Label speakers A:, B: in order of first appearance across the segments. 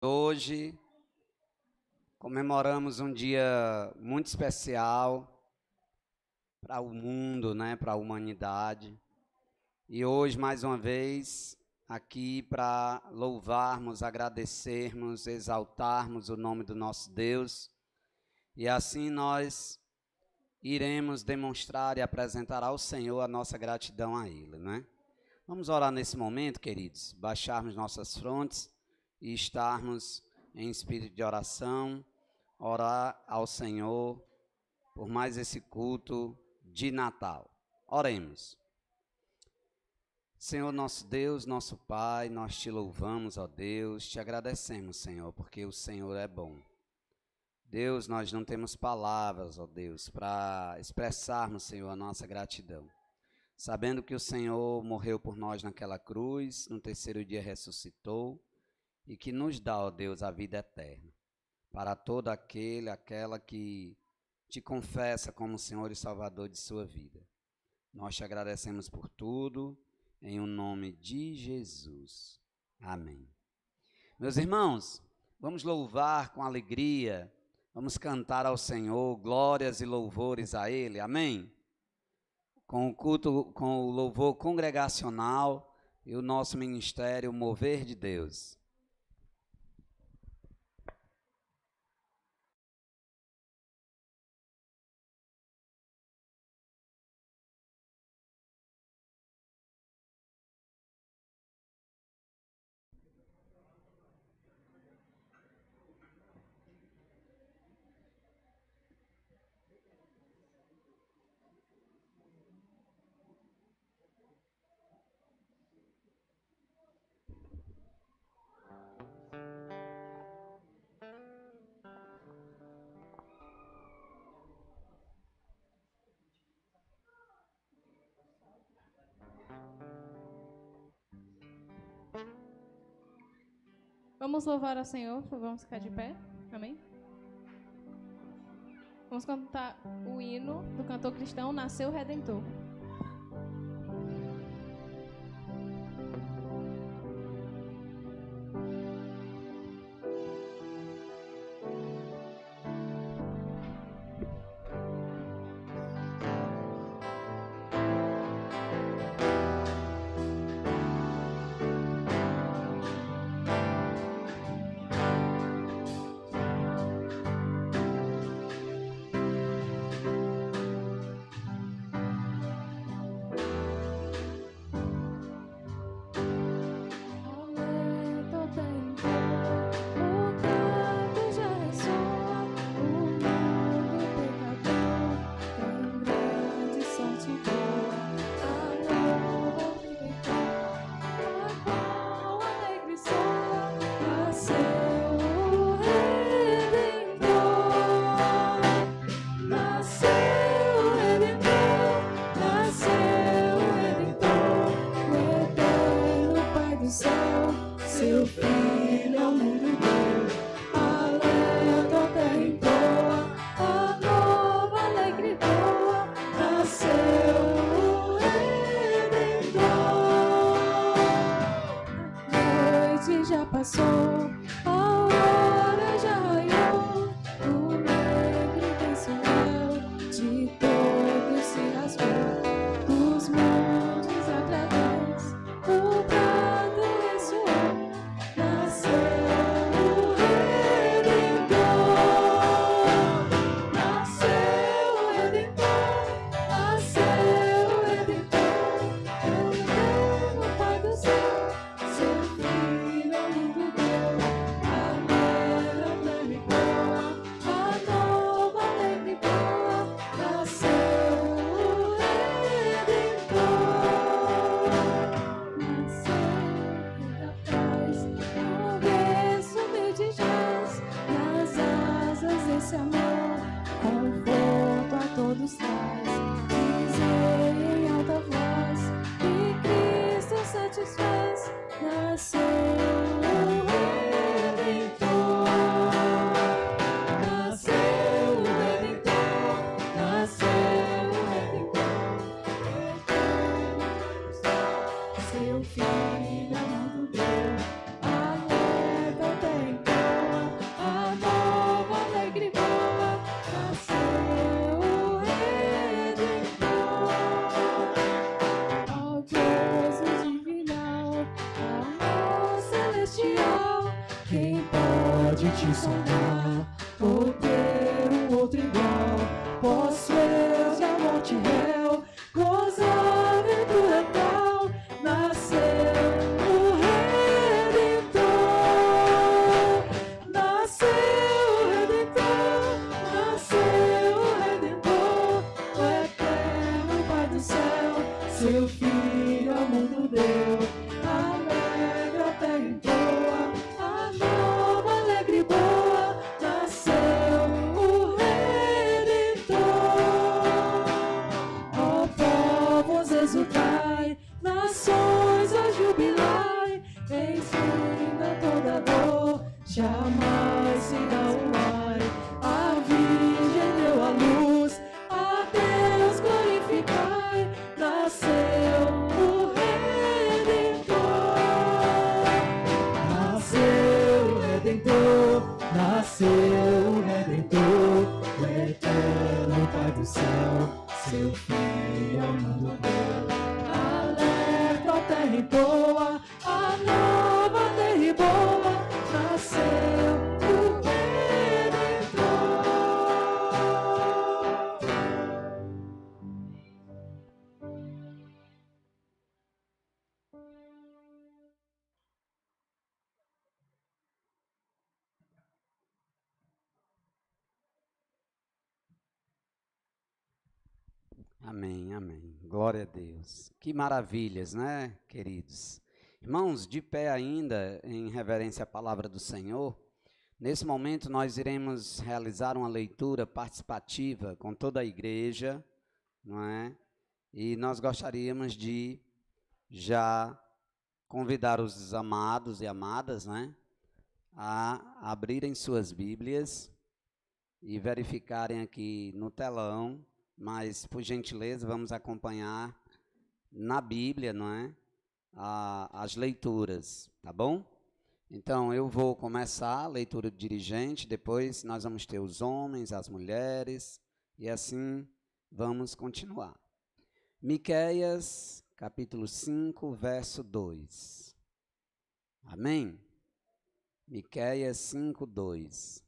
A: Hoje comemoramos um dia muito especial para o mundo, né, para a humanidade. E hoje, mais uma vez, aqui para louvarmos, agradecermos, exaltarmos o nome do nosso Deus. E assim nós iremos demonstrar e apresentar ao Senhor a nossa gratidão a Ele, né? Vamos orar nesse momento, queridos, baixarmos nossas frontes e estarmos em espírito de oração, orar ao Senhor por mais esse culto de Natal. Oremos. Senhor nosso Deus, nosso Pai, nós te louvamos, ó Deus, te agradecemos, Senhor, porque o Senhor é bom. Deus, nós não temos palavras, ó Deus, para expressarmos, Senhor, a nossa gratidão. Sabendo que o Senhor morreu por nós naquela cruz, no terceiro dia ressuscitou e que nos dá, ó Deus, a vida eterna. Para todo aquela que te confessa como Senhor e Salvador de sua vida. Nós te agradecemos por tudo, em o nome de Jesus. Amém. Meus irmãos, vamos louvar com alegria, vamos cantar ao Senhor glórias e louvores a Ele. Amém? Com o culto, com o louvor congregacional e o nosso ministério Mover de Deus.
B: Vamos louvar ao Senhor, vamos ficar de pé, amém? Vamos cantar o hino do cantor cristão Nasceu Redentor.
C: te sonhar, ou ter um outro igual. Posso eu de a morte réu, gozar a aventura tal, nasceu o Redentor, nasceu o Redentor, nasceu o Redentor, o eterno Pai do céu, seu Filho ao mundo deu, alegre a terra em boa, a nova alegre e boa, nasceu o Redentor. Ó povos exultai, nações a jubilai, enfim a toda dor, jamais se dá o ai. A Virgem deu a luz, a Deus glorificai, nasceu o Redentor. Nasceu o Redentor, nasceu o Redentor, o eterno Pai do céu, seu Filho ao mundo deu. Alerta a terra em boa, a nova terra e boa, nasceu o Redentor.
A: Amém, amém. Glória a Deus. Que maravilhas, né, queridos? Irmãos, de pé ainda, em reverência à palavra do Senhor, nesse momento nós iremos realizar uma leitura participativa com toda a igreja, não é? E nós gostaríamos de já convidar os amados e amadas, né, a abrirem suas Bíblias e verificarem aqui no telão, mas por gentileza vamos acompanhar na Bíblia, não é? As leituras, tá bom? Então eu vou começar a leitura do dirigente, depois nós vamos ter os homens, as mulheres, e assim vamos continuar. Miqueias, capítulo 5, verso 2. Amém? Miqueias 5, 2.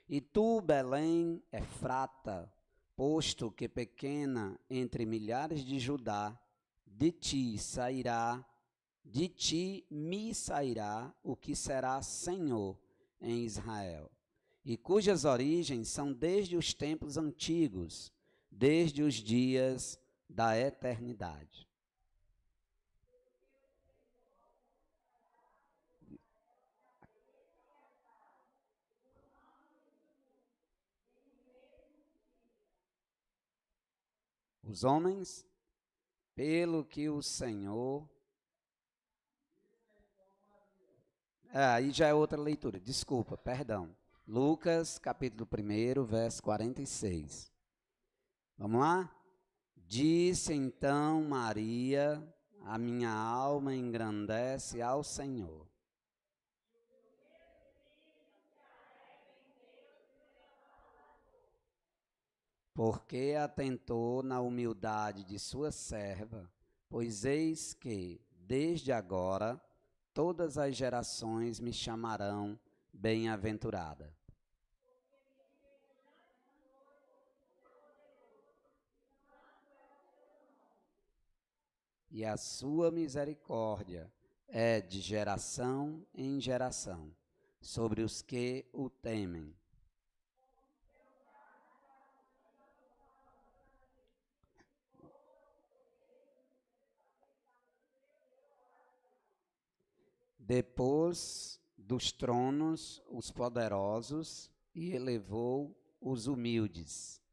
A: E tu, Belém, Efrata, posto que pequena entre milhares de Judá, de ti me sairá o que será Senhor em Israel, e cujas origens são desde os tempos antigos, desde os dias da eternidade. Os homens, pelo que o Senhor... aí já é outra leitura, desculpa, perdão. Lucas, capítulo 1, verso 46. Vamos lá? Disse então Maria, a minha alma engrandece ao Senhor. Porque atentou na humildade de sua serva, pois eis que, desde agora, todas as gerações me chamarão bem-aventurada. E a sua misericórdia é de geração em geração, sobre os que o temem. Depois dos tronos os poderosos e elevou os humildes.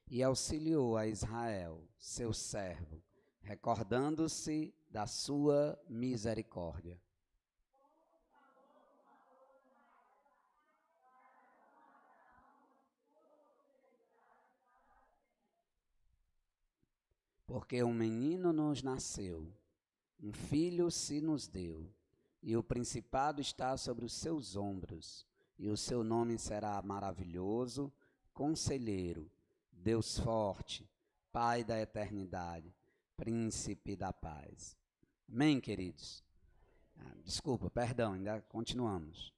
A: E auxiliou a Israel, seu servo, recordando-se da sua misericórdia. Porque um menino nos nasceu, um filho se nos deu, e o principado está sobre os seus ombros, e o seu nome será maravilhoso, conselheiro, Deus forte, Pai da eternidade, Príncipe da paz. Amém, queridos? Desculpa, perdão, ainda continuamos.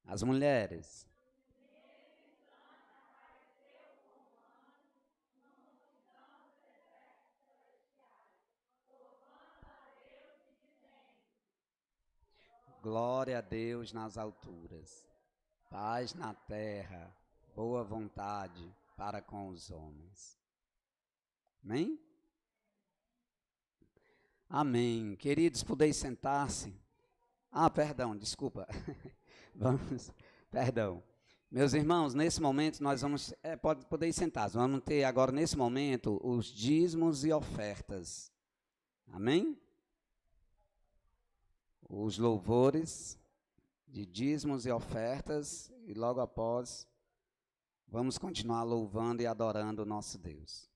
A: As mulheres. Glória a Deus nas alturas, paz na terra, boa vontade para com os homens. Amém? Amém. Queridos, podeis sentar-se. Perdão, desculpa. Perdão. Meus irmãos, nesse momento nós vamos, podeis sentar-se, vamos ter agora nesse momento os dízimos e ofertas. Amém? Os louvores de dízimos e ofertas, e logo após vamos continuar louvando e adorando o nosso Deus.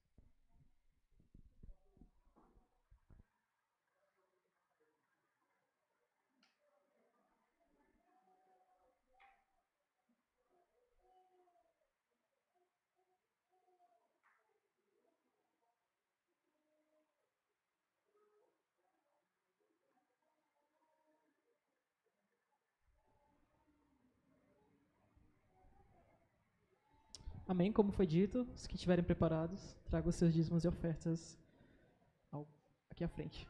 C: Amém, como foi dito, os que estiverem preparados, tragam os seus dízimos e ofertas aqui à frente.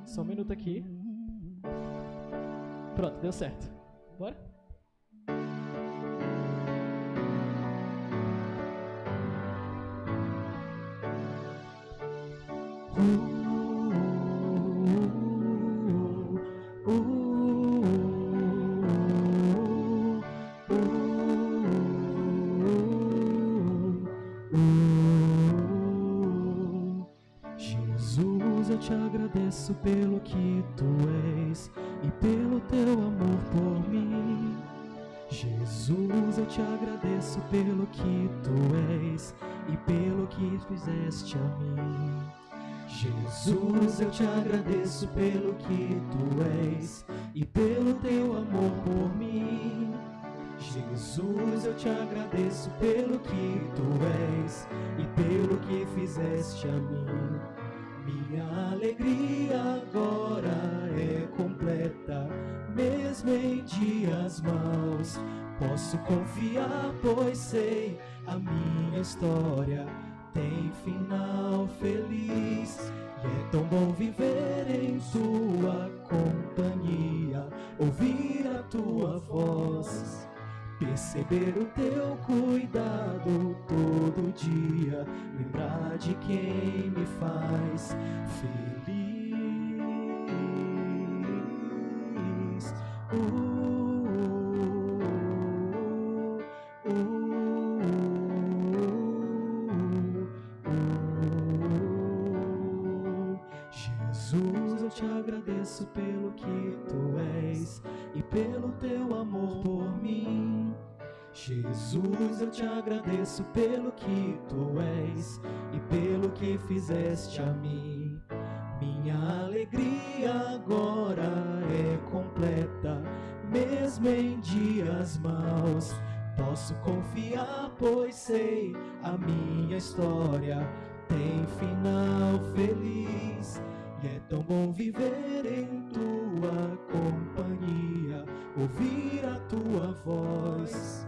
C: Só um minuto aqui. Pronto, deu certo. Bora? Jesus, eu te agradeço pelo que tu és e pelo teu amor por mim. Jesus, eu te agradeço pelo que tu és e pelo que fizeste a mim. Jesus, eu te agradeço pelo que tu és e pelo teu amor por mim. Jesus, eu te agradeço pelo que tu és e pelo que fizeste a mim. Minha alegria agora é completa, mesmo em dias maus. Posso confiar, pois sei a minha história tem final feliz. E é tão bom viver em tua companhia, ouvir a tua voz, perceber o teu cuidado todo dia, lembrar de quem me faz feliz. Jesus, eu te agradeço pelo que tu és e pelo teu amor por mim. Jesus, eu te agradeço pelo que tu és e pelo que fizeste a mim. Minha alegria agora é completa, mesmo em dias maus. Posso confiar, pois sei a minha história tem final feliz. E é tão bom viver em tua companhia, ouvir a tua voz,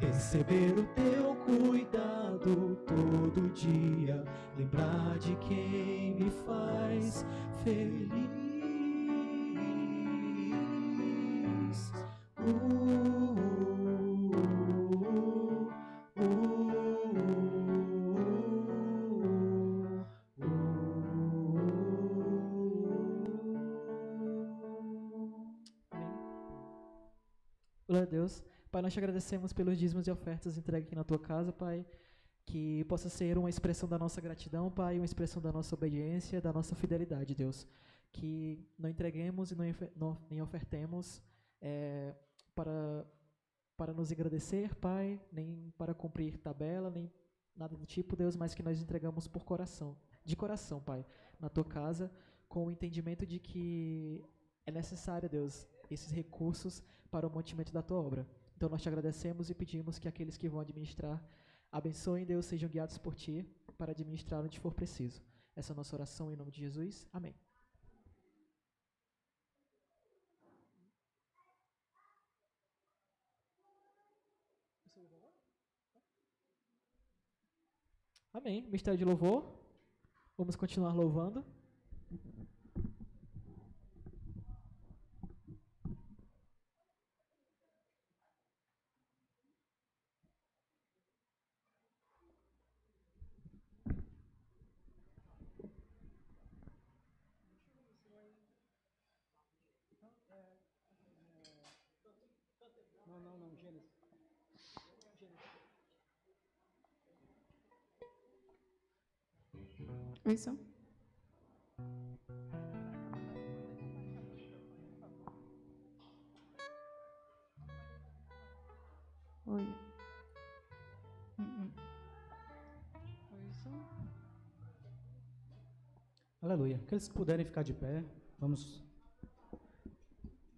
C: receber o teu cuidado todo dia, lembrar de quem me faz feliz. Glória a Deus. Pai, nós te agradecemos pelos dízimos e ofertas entregues aqui na tua casa, Pai, que possa ser uma expressão da nossa gratidão, Pai, uma expressão da nossa obediência, da nossa fidelidade, Deus. Que não entreguemos e nem ofertemos para para nos agradecer, Pai, nem para cumprir tabela, nem nada do tipo, Deus, mas que nós entregamos de coração, Pai, na Tua casa, com o entendimento de que é necessário, Deus, esses recursos para o mantimento da Tua obra. Então nós Te agradecemos e pedimos que aqueles que vão administrar, abençoem, Deus, sejam guiados por Ti para administrar onde for preciso. Essa é a nossa oração em nome de Jesus. Amém. Amém. Mistério de louvor. Vamos continuar louvando.
D: Não, Gênesis.
B: Isso. Oi. Isso.
D: Aleluia. Aqueles que puderem ficar de pé, vamos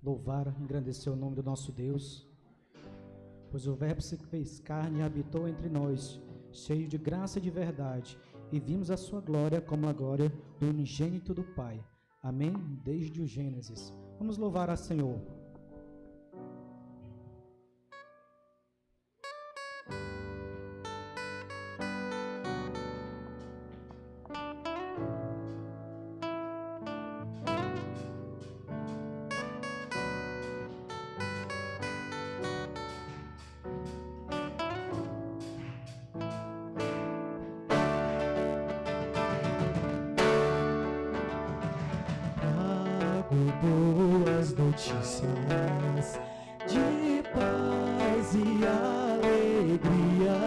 D: louvar, engrandecer o nome do nosso Deus. Pois o Verbo se fez carne e habitou entre nós, cheio de graça e de verdade, e vimos a sua glória como a glória do unigênito do Pai. Amém? Desde o Gênesis. Vamos louvar a Senhor.
C: Boas notícias de paz e alegria,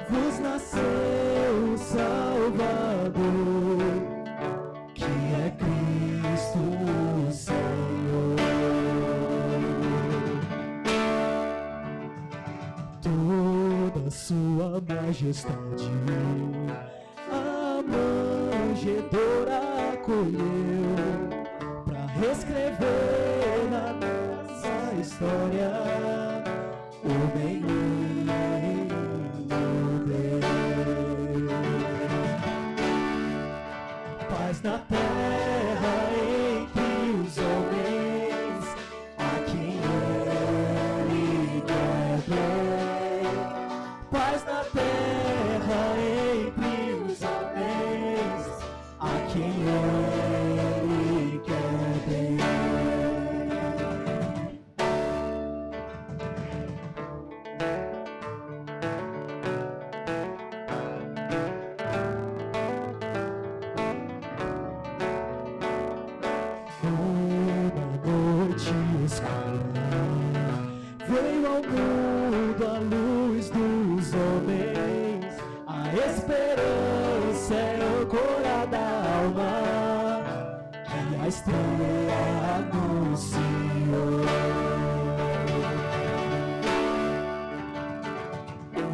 C: vos nasceu o Salvador, que é Cristo o Senhor. Toda sua majestade a manjedoura acolheu, reescrever na nossa história o menino Deus. Paz na terra entre os homens, a quem Ele quer bem. Paz na terra entre os homens, a quem Ele quer bem. Uma noite escura veio ao mundo a luz dos homens, a esperança é âncora da alma que a estrela anunciou.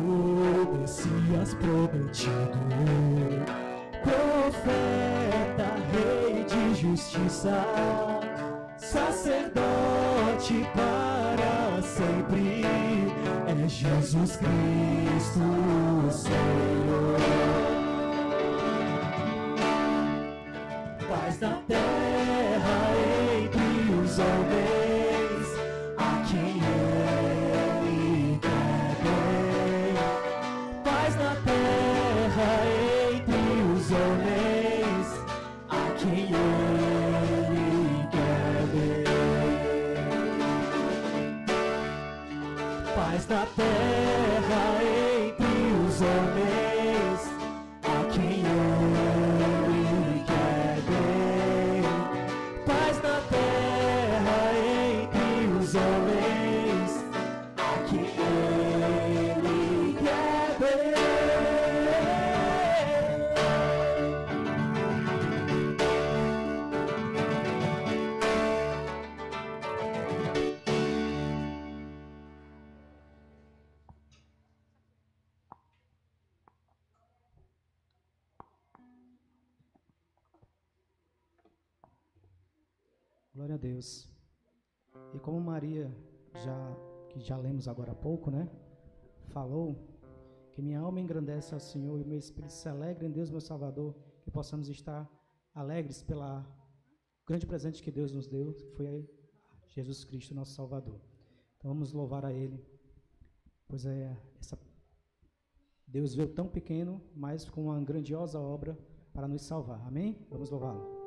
C: O Messias prometido, profeta, rei de justiça, sacerdote para sempre, é Jesus Cristo o Senhor. Paz na terra entre os homens, a quem Ele quer bem. Paz na terra entre os homens, a quem Ele quer bem. Paz na terra entre os homens, a quem Ele quer bem. Paz na terra entre os homens, a quem Ele quer bem.
D: Glória a Deus. E como Maria, que já lemos agora há pouco, né? Falou que minha alma engrandece ao Senhor e meu espírito se alegra em Deus, meu Salvador, que possamos estar alegres pela grande presente que Deus nos deu, que foi Jesus Cristo, nosso Salvador. Então vamos louvar a Ele, pois Deus veio tão pequeno, mas com uma grandiosa obra para nos salvar. Amém? Vamos louvá-lo.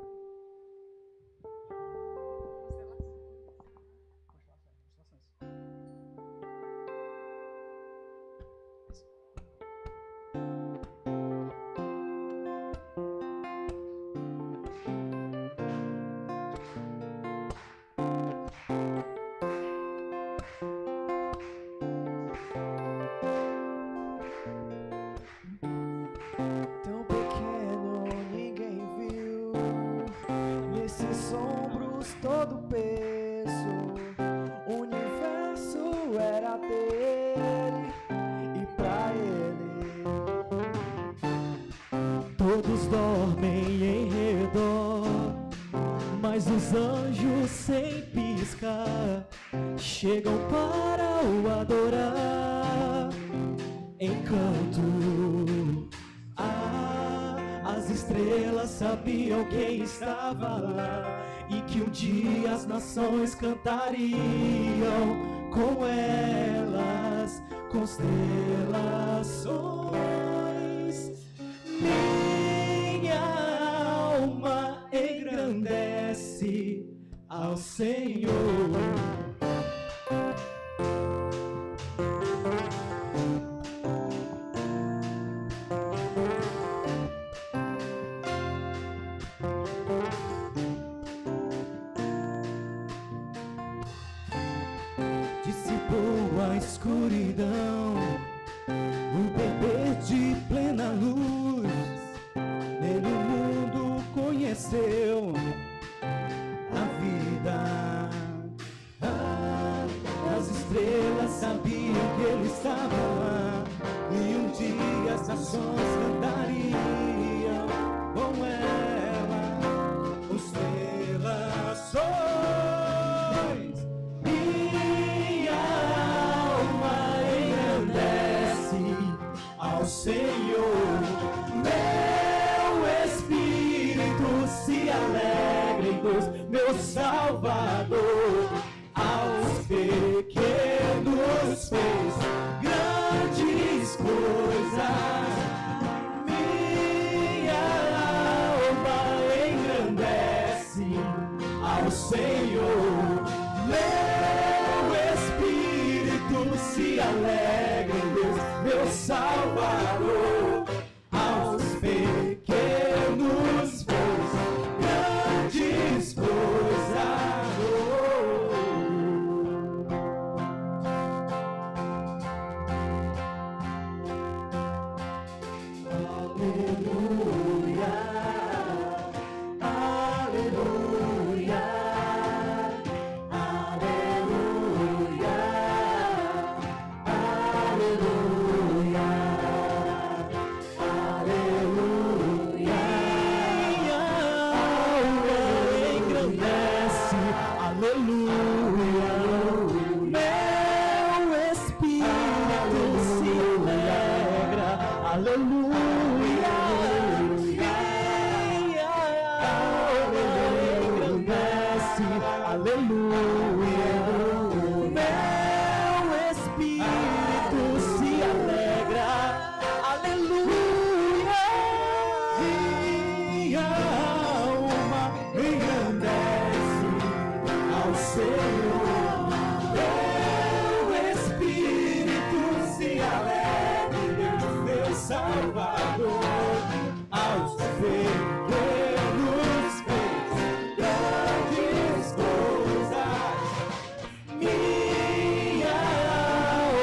C: Todos dormem em redor, mas os anjos sem piscar chegam para o adorar em canto. As estrelas sabiam quem estava lá e que um dia as nações cantariam com elas constelações. Minha alma engrandece ao Senhor. Dissipou a escuridão, o bebê de plena luz, nele o mundo conheceu a vida. As estrelas sabiam que ele estava lá, e um dia as nações cantariam com ela constelações. Minha alma engrandece ao Senhor, meu espírito se alegra em Deus, meu Salvador. Aos pequenos fez grandes coisas. Minha alma engrandece ao Senhor, meu espírito se alegra em Deus, meu Salvador. Aos pequenos fez grandes coisas. Aleluia, aleluia, aleluia, aleluia, aleluia. Minha alma engrandece, aleluia. Meu espírito se alegra, aleluia. Minha alma engrandece, aleluia. Meu espírito se alegra, aleluia. Minha alma engrandece ao Senhor, meu espírito se alegra em Deus, meu Salvador. Aos pequenos fez grandes coisas. Minha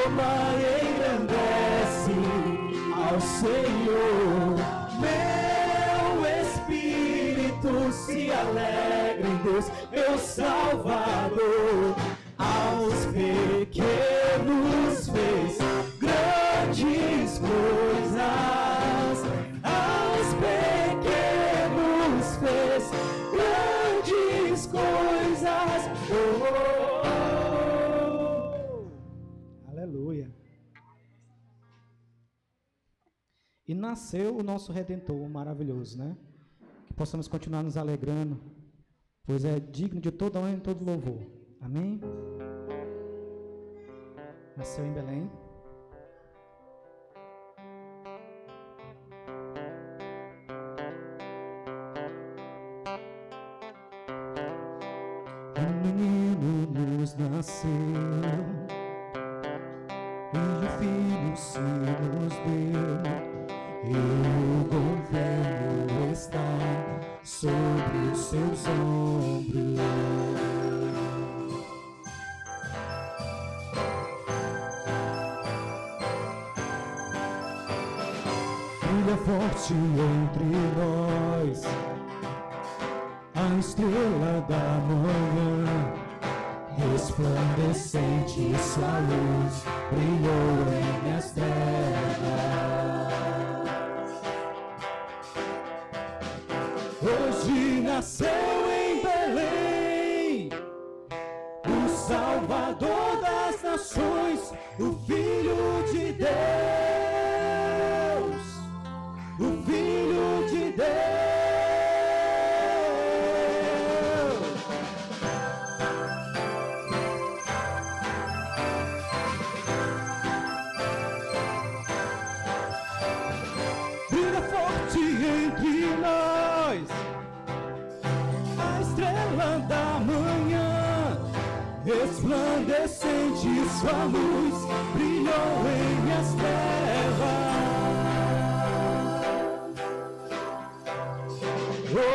C: alma engrandece ao Senhor, meu espírito se alegra em Deus, meu Salvador. Aos pequenos fez grandes coisas. Aos pequenos fez grandes coisas.
D: E nasceu o nosso Redentor maravilhoso, né? Que possamos continuar nos alegrando, pois é digno de toda honra e todo louvor. Amém? Nasceu em Belém. Um menino nos nasceu, e o Filho se nos deu. E o governo está sobre os seus ombros. Brilha forte entre nós a estrela da manhã, resplandecente sua luz brilhou em minhas trevas. Hoje nasceu em Belém o Salvador das nações, o Filho de Deus, o Filho de Deus. Brilha forte entre nós a estrela da manhã, resplandecente sua luz brilhou em minhas trevas.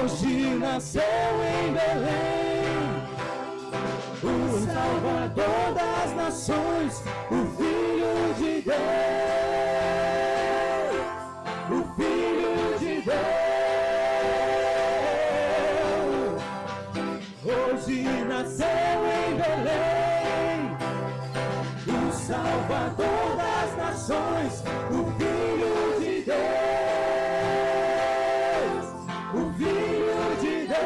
D: Hoje nasceu em Belém o Salvador das nações, o Filho de Deus, o Filho de Deus. Hoje nasceu em Belém o Salvador das nações, o Filho de Deus, o Filho de Deus.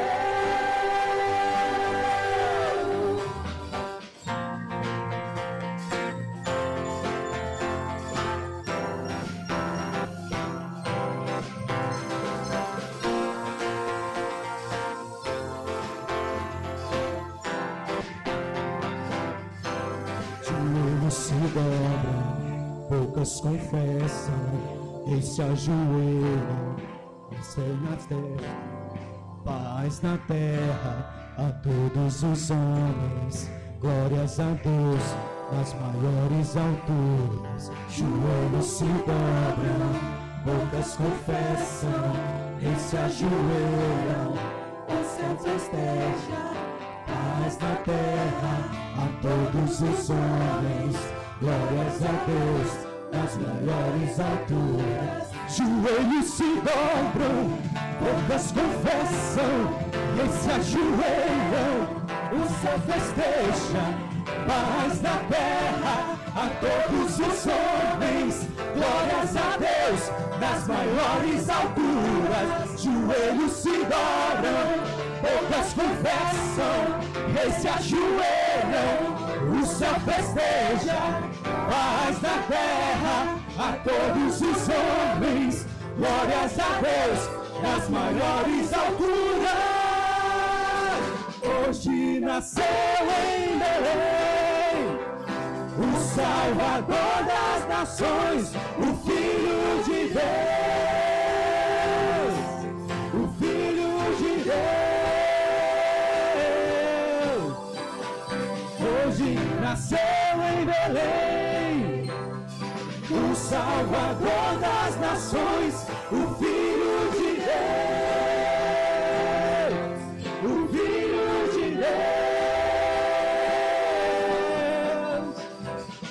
D: Joelhos se dobram, bocas confessam, e se ajoelham, céu na terra, paz na terra a todos os homens, glórias a Deus nas maiores alturas. Joelhos se dobram, bocas confessam, e se ajoelham, o céu festeja, paz na terra a todos os homens, glórias a Deus nas maiores alturas. Joelhos se dobram, bocas confessam, e se ajoelham, o céu festeja, paz na terra a todos os homens, glórias a Deus nas maiores alturas. Joelhos se dobram, bocas confessam, e se ajoelham, o céu festeja, paz na terra a todos os homens, glórias a Deus nas maiores alturas. Hoje nasceu em Belém o Salvador das nações, o Filho de Deus, o Filho de Deus. Hoje nasceu em Belém o Salvador das nações, o Filho de Deus, o Filho de Deus.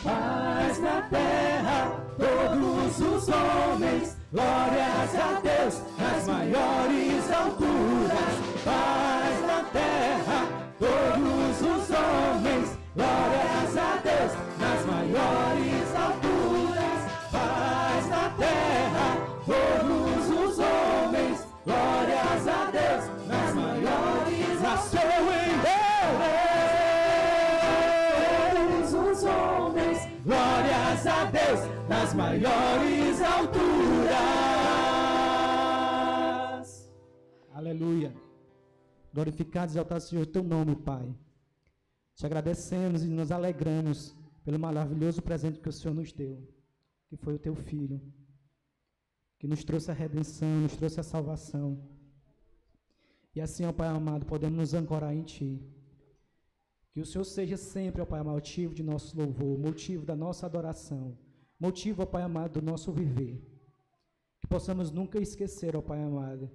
D: Paz na terra, todos os homens, glórias a Deus nas maiores alturas. Paz na terra, todos os homens, glórias a Deus nas maiores alturas. Paz na terra, todos os homens, glórias a Deus nas maiores. Nasceu em Belém todos os homens, glórias
C: glórias a Deus nas maiores alturas.
D: Aleluia. Glorificado e exaltado seja o teu nome, Pai. Te agradecemos e nos alegramos pelo maravilhoso presente que o Senhor nos deu, que foi o teu Filho, que nos trouxe a redenção, nos trouxe a salvação. E assim, ó Pai amado, podemos nos ancorar em Ti. Que o Senhor seja sempre, ó Pai amado, motivo de nosso louvor, motivo da nossa adoração, motivo, ó Pai amado, do nosso viver. Que possamos nunca esquecer, ó Pai amado,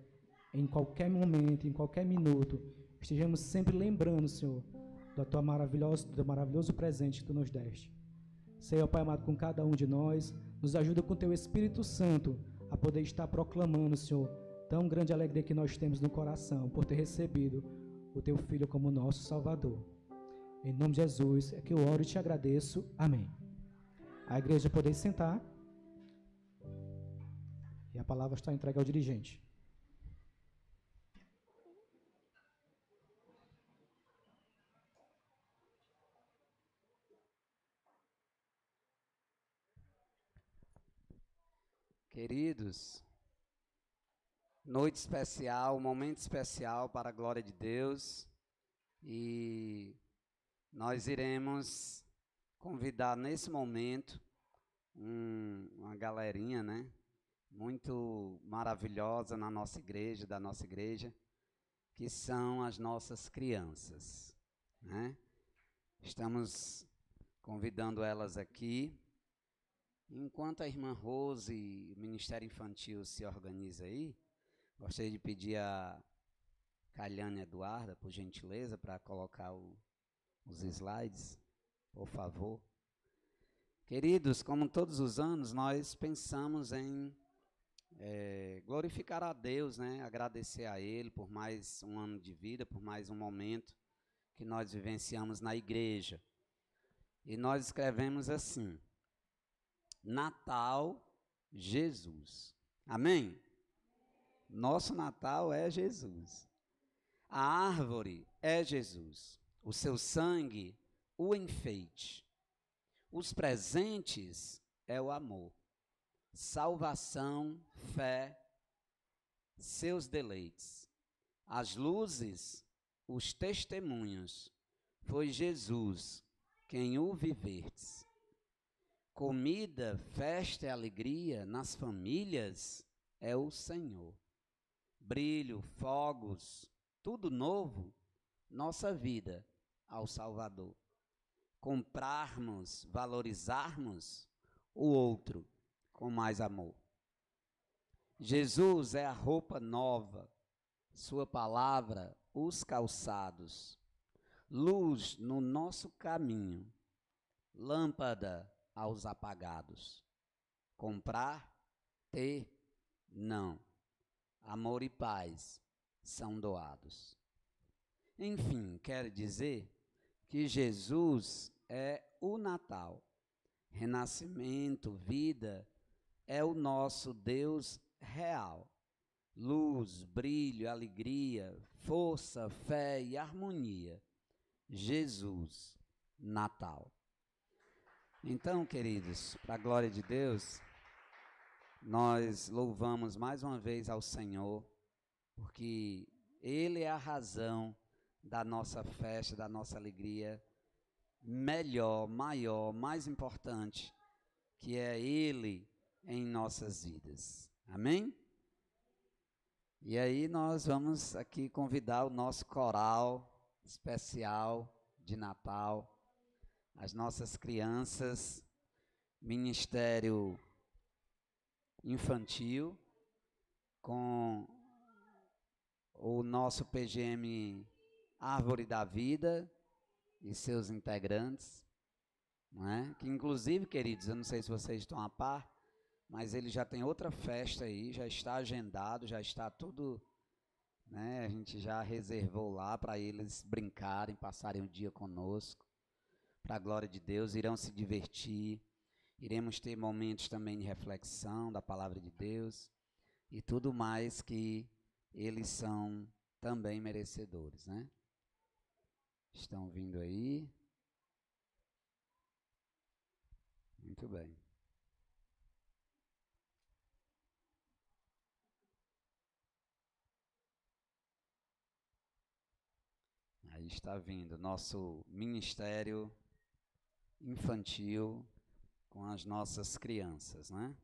D: em qualquer momento, em qualquer minuto, estejamos sempre lembrando, Senhor, do maravilhoso presente que Tu nos deste. Senhor, Pai amado, com cada um de nós, nos ajuda com Teu Espírito Santo a poder estar proclamando, Senhor, tão grande alegria que nós temos no coração por ter recebido o Teu Filho como nosso Salvador. Em nome de Jesus é que eu oro e te agradeço. Amém. A igreja poder sentar. E a palavra está entregue ao dirigente.
A: Queridos, noite especial, momento especial para a glória de Deus, e nós iremos convidar nesse momento uma galerinha, né, muito maravilhosa da nossa igreja, que são as nossas crianças, né? Estamos convidando elas aqui. Enquanto a irmã Rose e o Ministério Infantil se organiza aí, gostaria de pedir a Calhane Eduarda, por gentileza, para colocar os slides, por favor. Queridos, como todos os anos, nós pensamos em glorificar a Deus, né? Agradecer a Ele por mais um ano de vida, por mais um momento que nós vivenciamos na igreja. E nós escrevemos assim: Natal, Jesus. Amém? Nosso Natal é Jesus. A árvore é Jesus. O seu sangue, o enfeite. Os presentes é o amor. Salvação, fé, seus deleites. As luzes, os testemunhos. Foi Jesus quem o vivertes. Comida, festa e alegria nas famílias é o Senhor. Brilho, fogos, tudo novo, nossa vida ao Salvador. Comprarmos, valorizarmos o outro com mais amor. Jesus é a roupa nova, sua palavra, os calçados. Luz no nosso caminho, lâmpada aos apagados. Comprar, ter, não. Amor e paz são doados. Enfim, quero dizer que Jesus é o Natal. Renascimento, vida, é o nosso Deus real. Luz, brilho, alegria, força, fé e harmonia. Jesus, Natal. Então, queridos, para a glória de Deus, nós louvamos mais uma vez ao Senhor, porque Ele é a razão da nossa festa, da nossa alegria, melhor, maior, mais importante, que é Ele em nossas vidas. Amém? E aí nós vamos aqui convidar o nosso coral especial de Natal, as nossas crianças, Ministério Infantil, com o nosso PGM Árvore da Vida e seus integrantes, não é? Que inclusive, queridos, eu não sei se vocês estão a par, mas ele já tem outra festa aí, já está agendado, já está tudo, né? A gente já reservou lá para eles brincarem, passarem o dia conosco. Para a glória de Deus, irão se divertir, iremos ter momentos também de reflexão da palavra de Deus e tudo mais que eles são também merecedores, né? Estão vindo aí. Muito bem. Aí está vindo nosso ministério infantil com as nossas crianças, né?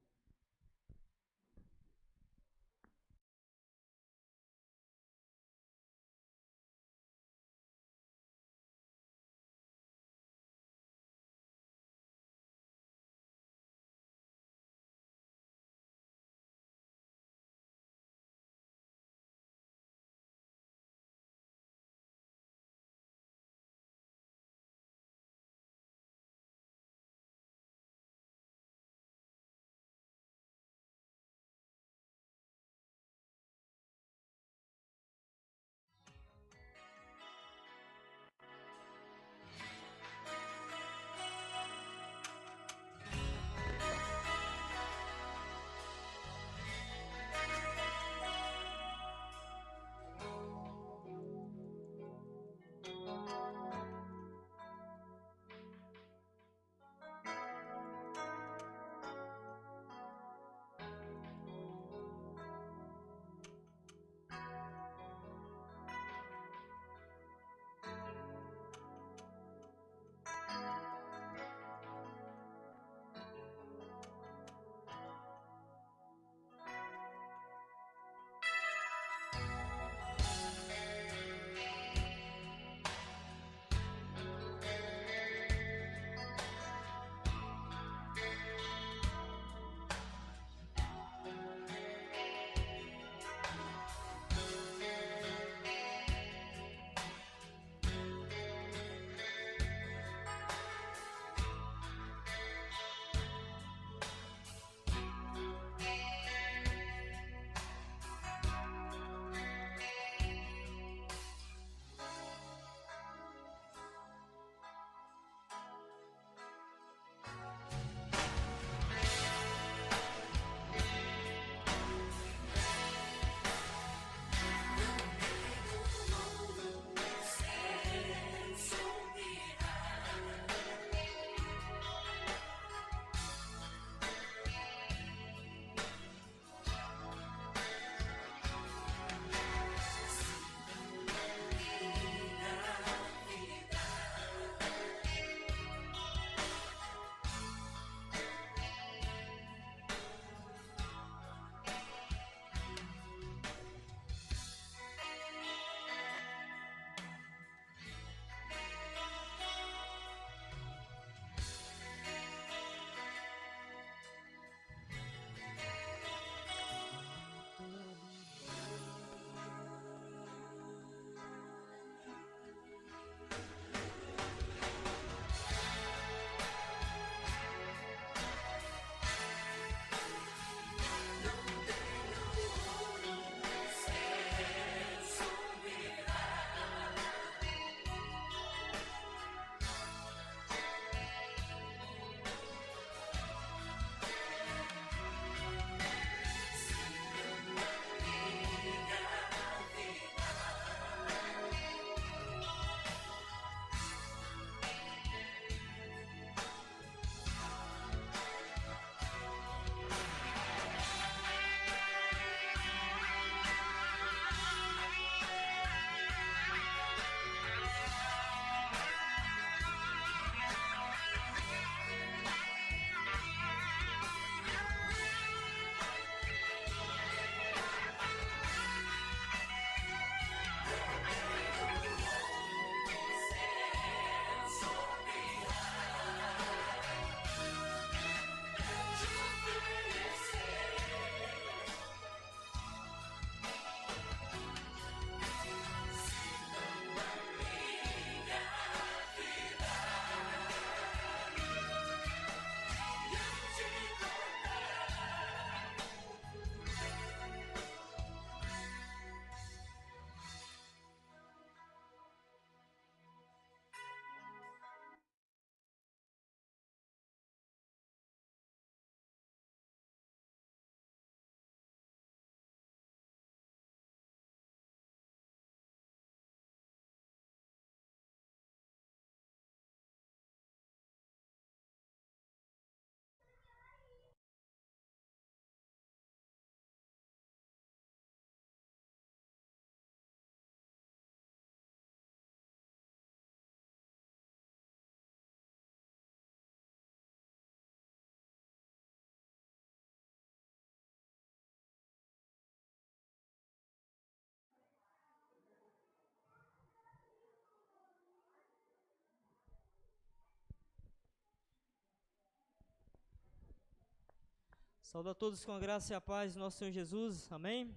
E: Saúdo a todos com a graça e a paz do nosso Senhor Jesus, amém?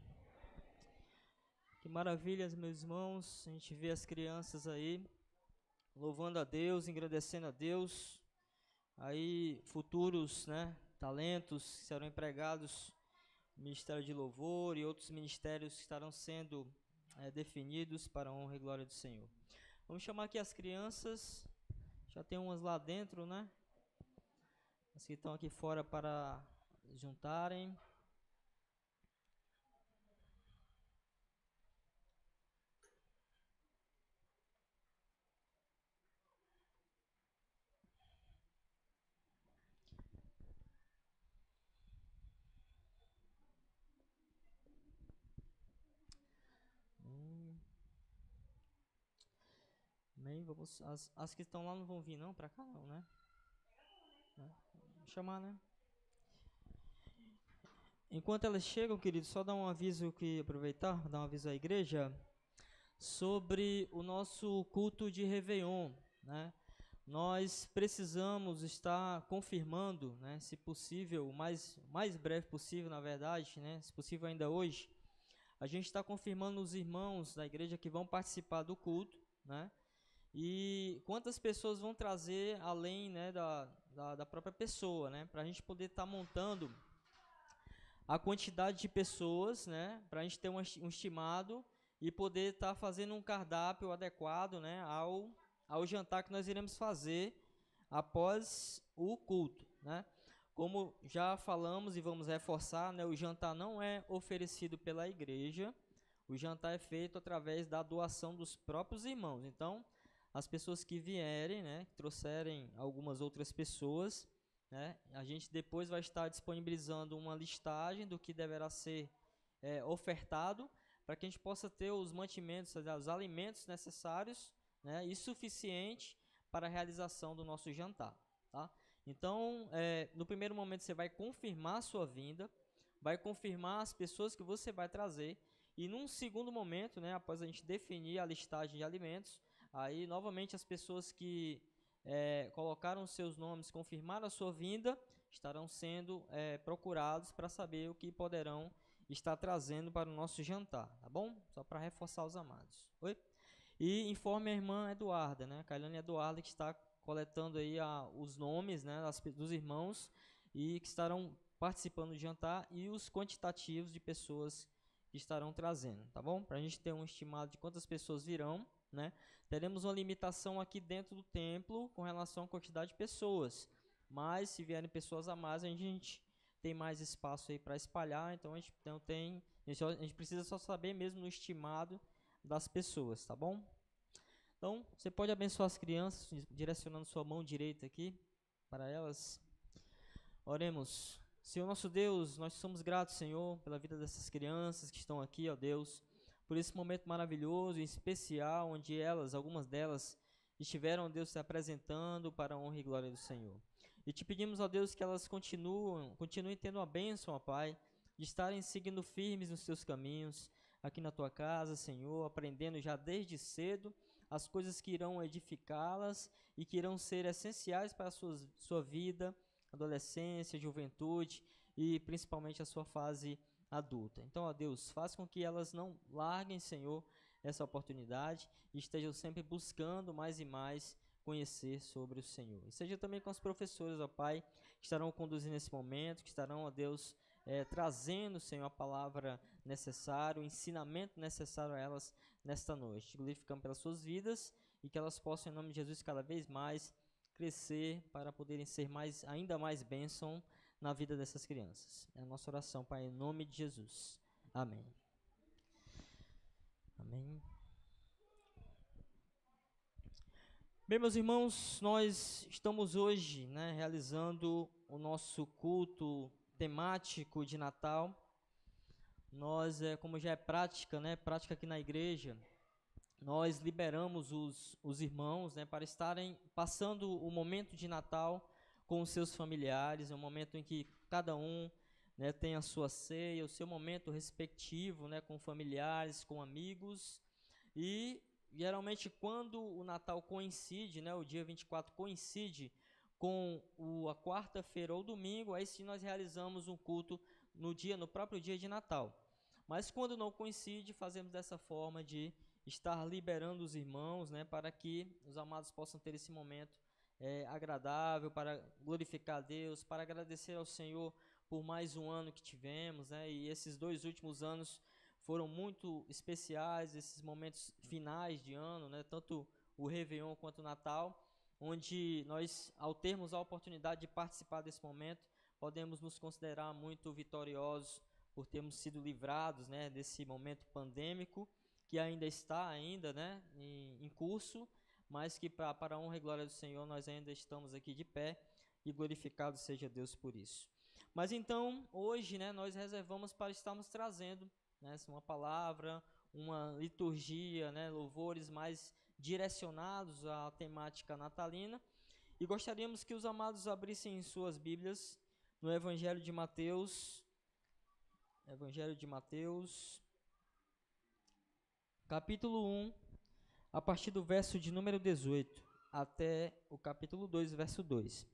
E: Que maravilhas, meus irmãos, a gente vê as crianças aí, louvando a Deus, engrandecendo a Deus, aí futuros, talentos que serão empregados no Ministério de Louvor e outros ministérios que estarão sendo definidos para a honra e glória do Senhor. Vamos chamar aqui as crianças, já tem umas lá dentro, as que estão aqui fora para juntarem. Amém. Vamos, as que estão lá não vão vir não, para cá não, né? Vamos chamar, Enquanto elas chegam, queridos, só dar um aviso aproveitar, dar um aviso à igreja sobre o nosso culto de Réveillon, Nós precisamos estar confirmando, se possível, o mais breve possível, na verdade, se possível ainda hoje, a gente está confirmando os irmãos da igreja que vão participar do culto, e quantas pessoas vão trazer além da própria pessoa, para a gente poder estar montando a quantidade de pessoas, para a gente ter um estimado e poder estar fazendo um cardápio adequado ao jantar que nós iremos fazer após o culto. Como já falamos e vamos reforçar, o jantar não é oferecido pela igreja, o jantar é feito através da doação dos próprios irmãos. Então, as pessoas que vierem, que trouxerem algumas outras pessoas, a gente depois vai estar disponibilizando uma listagem do que deverá ser ofertado, para que a gente possa ter os mantimentos, os alimentos necessários, e suficiente para a realização do nosso jantar. Tá? Então, no primeiro momento você vai confirmar a sua vinda, vai confirmar as pessoas que você vai trazer, e num segundo momento, após a gente definir a listagem de alimentos, aí novamente as pessoas que colocaram seus nomes, confirmaram a sua vinda, estarão sendo procurados para saber o que poderão estar trazendo para o nosso jantar, tá bom? Só para reforçar os amados. Oi? E informe a irmã Eduarda, Kailane Eduarda, que está coletando aí os nomes dos irmãos e que estarão participando do jantar e os quantitativos de pessoas que estarão trazendo, tá bom? Para a gente ter um estimado de quantas pessoas virão, Teremos uma limitação aqui dentro do templo com relação à quantidade de pessoas, mas se vierem pessoas a mais, a gente tem mais espaço aí para espalhar, então a gente precisa só saber mesmo no estimado das pessoas, tá bom? Então, você pode abençoar as crianças, direcionando sua mão direita aqui para elas. Oremos. Senhor nosso Deus, nós somos gratos, Senhor, pela vida dessas crianças que estão aqui, ó Deus, por esse momento maravilhoso e especial, onde algumas delas, estiveram, ó Deus, se apresentando para a honra e glória do Senhor. E te pedimos, ó Deus, que elas continuem tendo a bênção, ó Pai, de estarem seguindo firmes nos teus caminhos, aqui na tua casa, Senhor, aprendendo já desde cedo as coisas que irão edificá-las e que irão ser essenciais para a sua vida, adolescência, juventude e principalmente a sua fase adulta. Então, ó Deus, faça com que elas não larguem, Senhor, essa oportunidade e estejam sempre buscando mais e mais conhecer sobre o Senhor. E seja também com os professores, ó Pai, que estarão conduzindo esse momento, que estarão, ó Deus, trazendo, Senhor, a palavra necessária, o ensinamento necessário a elas nesta noite. Te glorificamos pelas suas vidas e que elas possam, em nome de Jesus, cada vez mais crescer para poderem ser ainda mais bênção na vida dessas crianças. É a nossa oração, Pai, em nome de Jesus. Amém. Amém. Bem, meus irmãos, nós estamos hoje, realizando o nosso culto temático de Natal. Nós, como já é prática, prática aqui na igreja, nós liberamos os irmãos, para estarem passando o momento de Natal com os seus familiares. É um momento em que cada um tem a sua ceia, o seu momento respectivo, com familiares, com amigos. E geralmente quando o Natal coincide, o dia 24 coincide com a quarta-feira ou domingo, aí sim nós realizamos um culto no próprio dia de Natal. Mas quando não coincide, fazemos dessa forma de estar liberando os irmãos, né, para que os amados possam ter esse momento agradável, para glorificar a Deus, para agradecer ao Senhor por mais um ano que tivemos, né, e esses 2 últimos anos foram muito especiais, esses momentos finais de ano, né, tanto o Réveillon quanto o Natal, onde nós, ao termos a oportunidade de participar desse momento, podemos nos considerar muito vitoriosos por termos sido livrados, né, desse momento pandêmico, que ainda está né, em curso, mas que para a honra e glória do Senhor nós ainda estamos aqui de pé, e glorificado seja Deus por isso. Mas então, hoje, né, nós reservamos para estarmos trazendo, né, uma palavra, uma liturgia, né, louvores mais direcionados à temática natalina, e gostaríamos que os amados abrissem suas Bíblias no Evangelho de Mateus, capítulo 1, a partir do verso de número 18, até o capítulo 2, verso 2.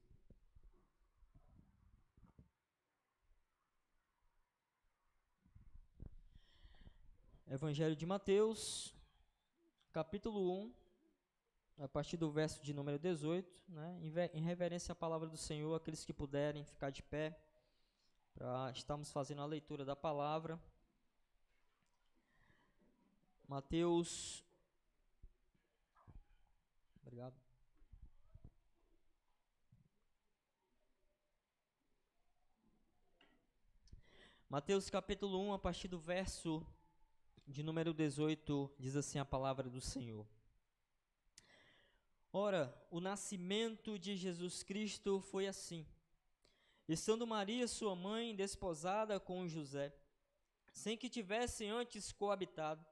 E: Evangelho de Mateus, capítulo 1, a partir do verso de número 18, né, em reverência à palavra do Senhor, aqueles que puderem ficar de pé, para estarmos fazendo a leitura da palavra. Mateus, obrigado. Mateus capítulo 1, a partir do verso de número 18, diz assim a palavra do Senhor. Ora, o nascimento de Jesus Cristo foi assim. Estando Maria, sua mãe, desposada com José, sem que tivessem antes coabitado,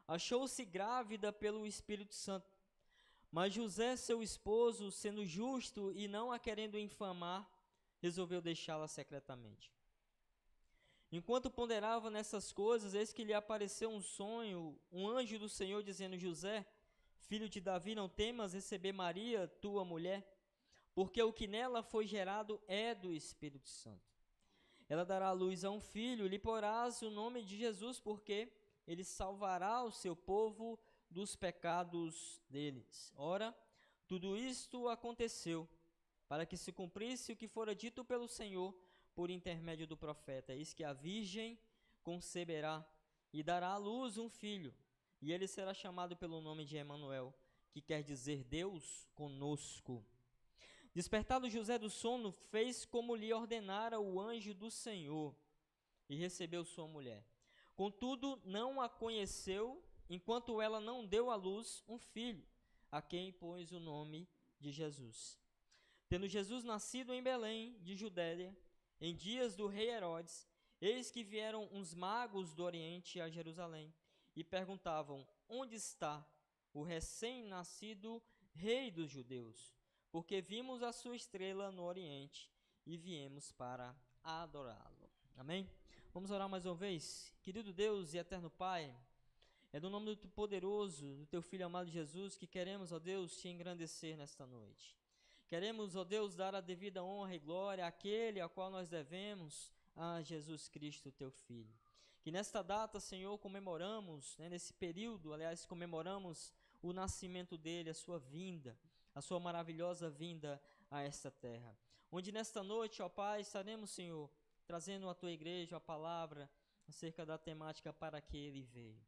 E: achou-se grávida pelo Espírito Santo. Mas José, seu esposo, sendo justo e não a querendo infamar, resolveu deixá-la secretamente. Enquanto ponderava nessas coisas, eis que lhe apareceu um sonho, um anjo do Senhor, dizendo: José, filho de Davi, não temas receber Maria, tua mulher, porque o que nela foi gerado é do Espírito Santo. Ela dará à luz a um filho, e lhe porás o nome de Jesus, porque ele salvará o seu povo dos pecados deles. Ora, tudo isto aconteceu para que se cumprisse o que fora dito pelo Senhor por intermédio do profeta. Eis que a virgem conceberá e dará à luz um filho, e ele será chamado pelo nome de Emanuel, que quer dizer Deus conosco. Despertado José do sono, fez como lhe ordenara o anjo do Senhor, e recebeu sua mulher. Contudo, não a conheceu, enquanto ela não deu à luz um filho, a quem pôs o nome de Jesus. Tendo Jesus nascido em Belém, de Judéia, em dias do rei Herodes, eis que vieram uns magos do Oriente a Jerusalém, e perguntavam: onde está o recém-nascido rei dos judeus? Porque vimos a sua estrela no Oriente, e viemos para adorá-lo. Amém? Vamos orar mais uma vez. Querido Deus e eterno Pai, é no nome do teu poderoso, do teu Filho amado Jesus, que queremos, ó Deus, te engrandecer nesta noite. Queremos, ó Deus, dar a devida honra e glória àquele a qual nós devemos, a Jesus Cristo, teu Filho. Que nesta data, Senhor, comemoramos, né, nesse período, aliás, comemoramos o nascimento dele, a sua vinda, a sua maravilhosa vinda a esta terra. Onde nesta noite, ó Pai, estaremos, Senhor, trazendo à tua igreja a palavra acerca da temática para que ele veio.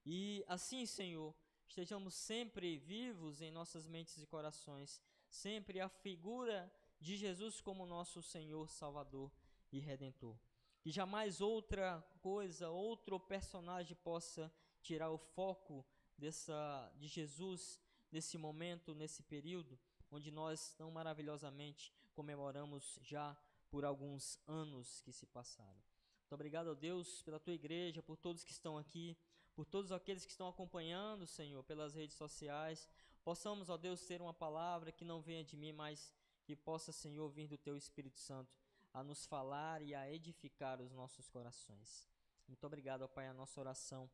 E: E assim, Senhor, estejamos sempre vivos em nossas mentes e corações, sempre a figura de Jesus como nosso Senhor, Salvador e Redentor. Que jamais outra coisa, outro personagem possa tirar o foco de Jesus nesse momento, nesse período, onde nós tão maravilhosamente comemoramos já por alguns anos que se passaram. Muito obrigado, ó Deus, pela tua igreja, por todos que estão aqui, por todos aqueles que estão acompanhando, Senhor, pelas redes sociais. Possamos, ó Deus, ter uma palavra que não venha de mim, mas que possa, Senhor, vir do teu Espírito Santo a nos falar e a edificar os nossos corações. Muito obrigado, ó Pai, a nossa oração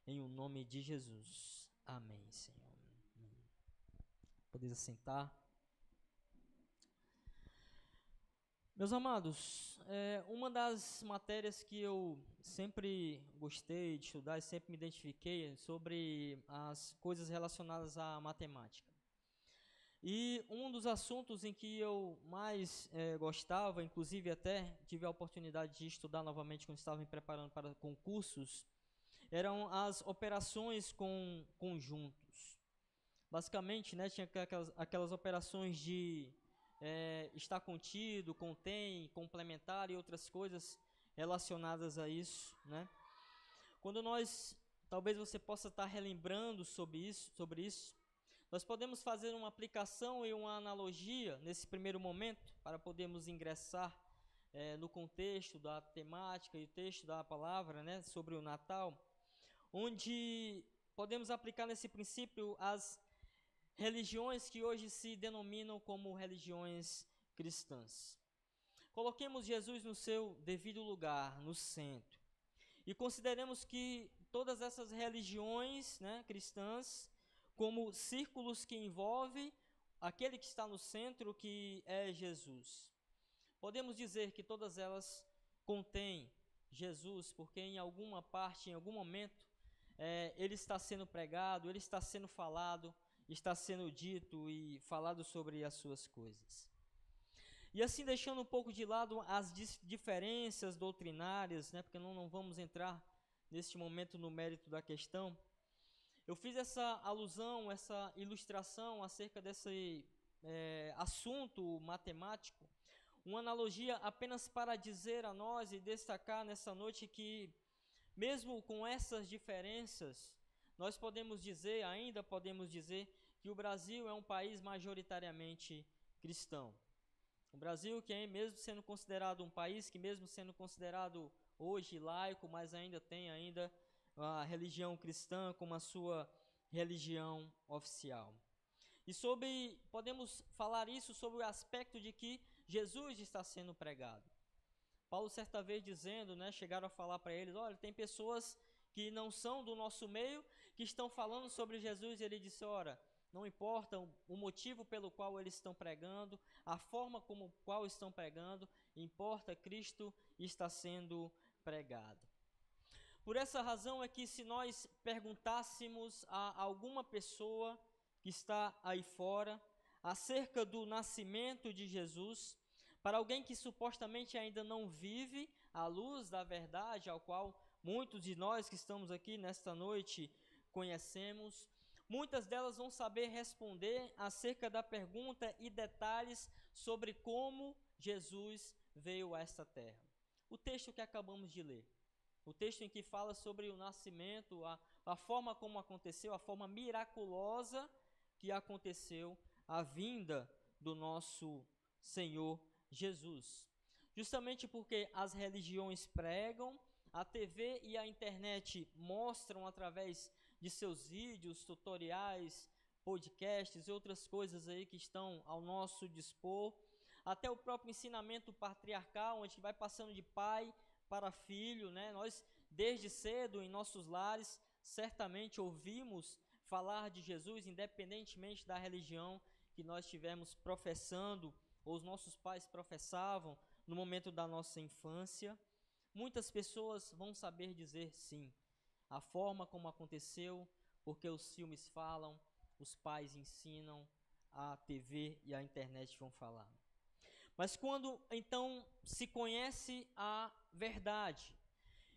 E: em o nome de Jesus. Amém, Senhor. Podeis assentar. Meus amados, uma das matérias que eu sempre gostei de estudar e sempre me identifiquei é sobre as coisas relacionadas à matemática. E um dos assuntos em que eu mais gostava, inclusive até tive a oportunidade de estudar novamente quando estava me preparando para concursos, eram as operações com conjuntos. Basicamente, né, tinha aquelas operações de está contido, contém, complementar e outras coisas relacionadas a isso, né? Quando talvez você possa estar relembrando sobre isso, nós podemos fazer uma aplicação e uma analogia nesse primeiro momento para podermos ingressar no contexto da temática e o texto da palavra, né, sobre o Natal, onde podemos aplicar nesse princípio as religiões que hoje se denominam como religiões cristãs. Coloquemos Jesus no seu devido lugar, no centro. E consideremos que todas essas religiões, né, cristãs, como círculos que envolvem aquele que está no centro, que é Jesus. Podemos dizer que todas elas contêm Jesus, porque em alguma parte, em algum momento, ele está sendo pregado, ele está sendo falado, está sendo dito e falado sobre as suas coisas. E assim, deixando um pouco de lado as diferenças doutrinárias, né, porque não vamos entrar neste momento no mérito da questão, eu fiz essa alusão, essa ilustração acerca desse assunto matemático, uma analogia apenas para dizer a nós e destacar nessa noite que, mesmo com essas diferenças, nós ainda podemos dizer que o Brasil é um país majoritariamente cristão. O Brasil, que é mesmo sendo considerado um país que mesmo sendo considerado hoje laico, mas ainda tem a religião cristã como a sua religião oficial. E podemos falar isso sobre o aspecto de que Jesus está sendo pregado. Paulo certa vez dizendo, né, chegaram a falar para eles, olha, tem pessoas que não são do nosso meio, que estão falando sobre Jesus, e ele disse, ora, não importa o motivo pelo qual eles estão pregando, a forma como qual estão pregando, importa Cristo está sendo pregado. Por essa razão é que se nós perguntássemos a alguma pessoa que está aí fora acerca do nascimento de Jesus, para alguém que supostamente ainda não vive à luz da verdade, ao qual muitos de nós que estamos aqui nesta noite conhecemos, muitas delas vão saber responder acerca da pergunta e detalhes sobre como Jesus veio a esta terra. O texto que acabamos de ler, o texto em que fala sobre o nascimento, a forma como aconteceu, a forma miraculosa que aconteceu, a vinda do nosso Senhor Jesus. Justamente porque as religiões pregam, a TV e a internet mostram através de seus vídeos, tutoriais, podcasts e outras coisas aí que estão ao nosso dispor, até o próprio ensinamento patriarcal, onde vai passando de pai para filho, né? Nós, desde cedo, em nossos lares, certamente ouvimos falar de Jesus, independentemente da religião que nós estivermos professando, ou os nossos pais professavam no momento da nossa infância. Muitas pessoas vão saber dizer sim, a forma como aconteceu, porque os filmes falam, os pais ensinam, a TV e a internet vão falar. Mas quando então se conhece a verdade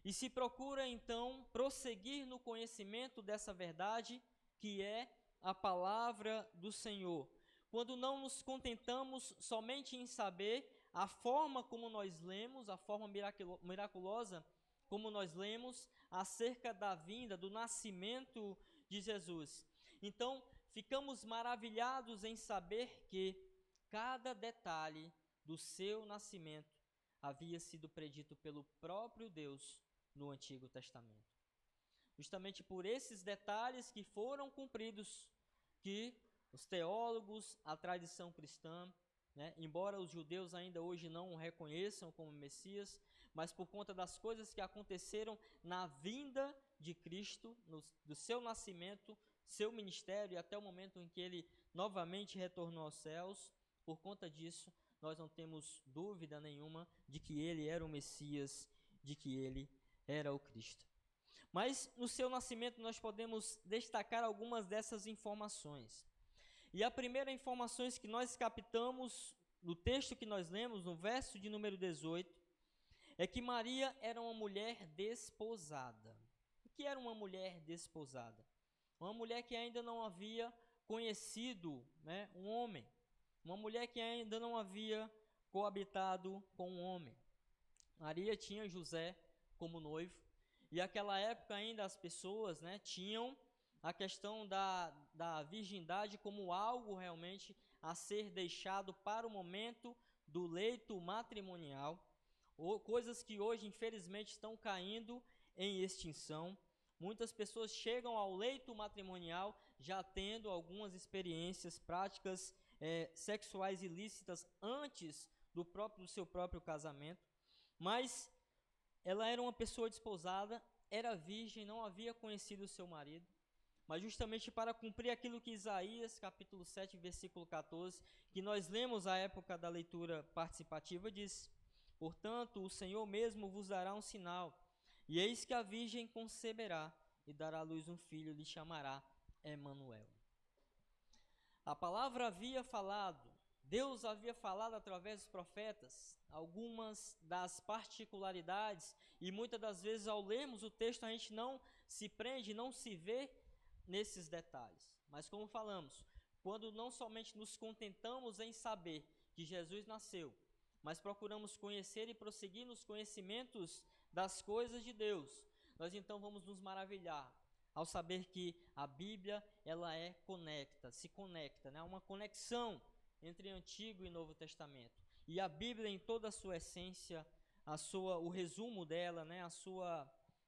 E: e se procura então prosseguir no conhecimento dessa verdade, que é a palavra do Senhor, quando não nos contentamos somente em saber a forma como nós lemos, a forma miraculosa como nós lemos acerca da vinda, do nascimento de Jesus. Então, ficamos maravilhados em saber que cada detalhe do seu nascimento havia sido predito pelo próprio Deus no Antigo Testamento. Justamente por esses detalhes que foram cumpridos, que os teólogos, a tradição cristã, né, embora os judeus ainda hoje não o reconheçam como Messias, mas por conta das coisas que aconteceram na vinda de Cristo, do seu nascimento, seu ministério e até o momento em que ele novamente retornou aos céus, por conta disso, nós não temos dúvida nenhuma de que ele era o Messias, de que ele era o Cristo. Mas no seu nascimento nós podemos destacar algumas dessas informações. E a primeira informação que nós captamos no texto que nós lemos, no verso de número 18, é que Maria era uma mulher desposada. O que era uma mulher desposada? Uma mulher que ainda não havia conhecido, né, um homem. Uma mulher que ainda não havia coabitado com um homem. Maria tinha José como noivo. E naquela época ainda as pessoas, né, tinham a questão da virgindade como algo realmente a ser deixado para o momento do leito matrimonial. Ou coisas que hoje, infelizmente, estão caindo em extinção. Muitas pessoas chegam ao leito matrimonial já tendo algumas experiências, práticas sexuais ilícitas antes do seu próprio casamento. Mas ela era uma pessoa desposada, era virgem, não havia conhecido o seu marido. Mas justamente para cumprir aquilo que Isaías, capítulo 7, versículo 14, que nós lemos à época da leitura participativa, diz: portanto, o Senhor mesmo vos dará um sinal, e eis que a virgem conceberá e dará à luz um filho, e lhe chamará Emanuel. A palavra havia falado, Deus havia falado através dos profetas, algumas das particularidades, e muitas das vezes ao lermos o texto a gente não se prende, não se vê nesses detalhes. Mas como falamos, quando não somente nos contentamos em saber que Jesus nasceu, mas procuramos conhecer e prosseguir nos conhecimentos das coisas de Deus, nós então vamos nos maravilhar ao saber que a Bíblia ela se conecta, né? Uma conexão entre Antigo e Novo Testamento. E a Bíblia em toda a sua essência, o resumo dela, né?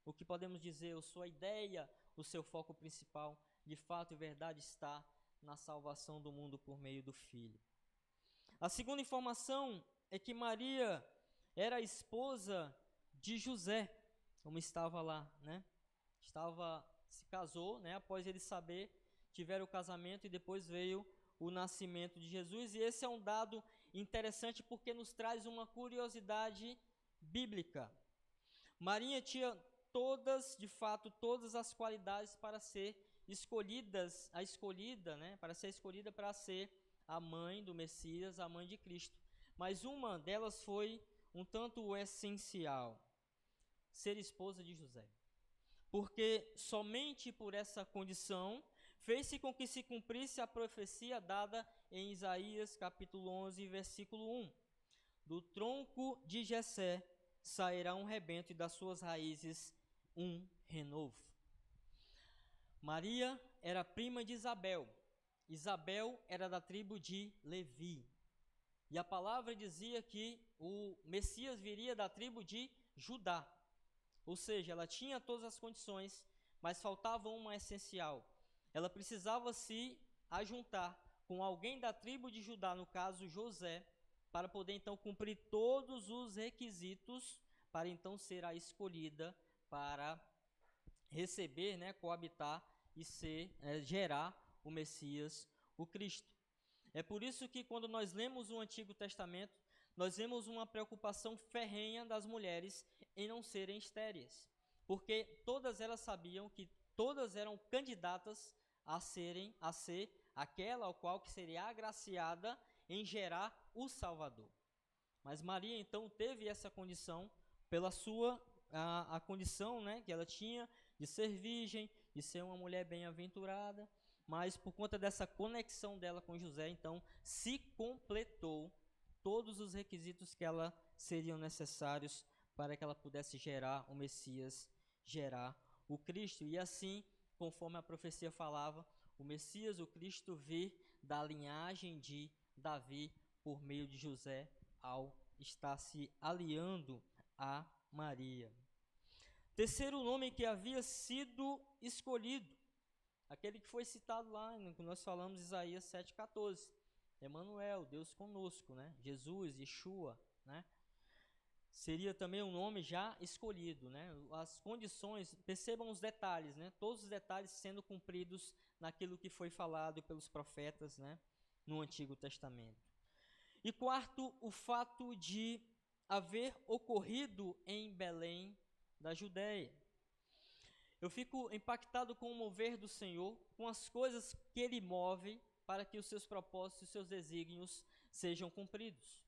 E: O que podemos dizer, a sua ideia, o seu foco principal, de fato e verdade está na salvação do mundo por meio do Filho. A segunda informação é que Maria era a esposa de José, como estava lá, né? Se casou, né? Após ele saber, tiveram o casamento e depois veio o nascimento de Jesus. E esse é um dado interessante porque nos traz uma curiosidade bíblica. Maria tinha de fato, todas as qualidades para ser escolhida para ser a mãe do Messias, a mãe de Cristo. Mas uma delas foi um tanto essencial: ser esposa de José. Porque somente por essa condição fez-se com que se cumprisse a profecia dada em Isaías capítulo 11, versículo 1. Do tronco de Jessé sairá um rebento e das suas raízes um renovo. Maria era prima de Isabel. Isabel era da tribo de Levi. E a palavra dizia que o Messias viria da tribo de Judá. Ou seja, ela tinha todas as condições, mas faltava uma essencial. Ela precisava se ajuntar com alguém da tribo de Judá, no caso José, para poder então cumprir todos os requisitos para então ser a escolhida para receber, né, coabitar e gerar o Messias, o Cristo. É por isso que quando nós lemos o Antigo Testamento, nós vemos uma preocupação ferrenha das mulheres em não serem estéreis, porque todas elas sabiam que todas eram candidatas a ser aquela ao qual que seria agraciada em gerar o Salvador. Mas Maria então teve essa condição pela a condição, né, que ela tinha de ser virgem, de ser uma mulher bem-aventurada, mas por conta dessa conexão dela com José, então se completou todos os requisitos que ela seriam necessários para que ela pudesse gerar o Messias, gerar o Cristo. E assim, conforme a profecia falava, o Messias, o Cristo, vir da linhagem de Davi por meio de José, ao estar se aliando a Maria. Terceiro nome que havia sido escolhido, aquele que foi citado lá, no que nós falamos, Isaías 7,14. Emanuel, Deus conosco, né? Jesus, Yeshua, né? Seria também um nome já escolhido, né? As condições, percebam os detalhes, né? Todos os detalhes sendo cumpridos naquilo que foi falado pelos profetas, né? No Antigo Testamento. E quarto, o fato de haver ocorrido em Belém da Judéia. Eu fico impactado com o mover do Senhor, com as coisas que Ele move para que os seus propósitos e os seus desígnios sejam cumpridos.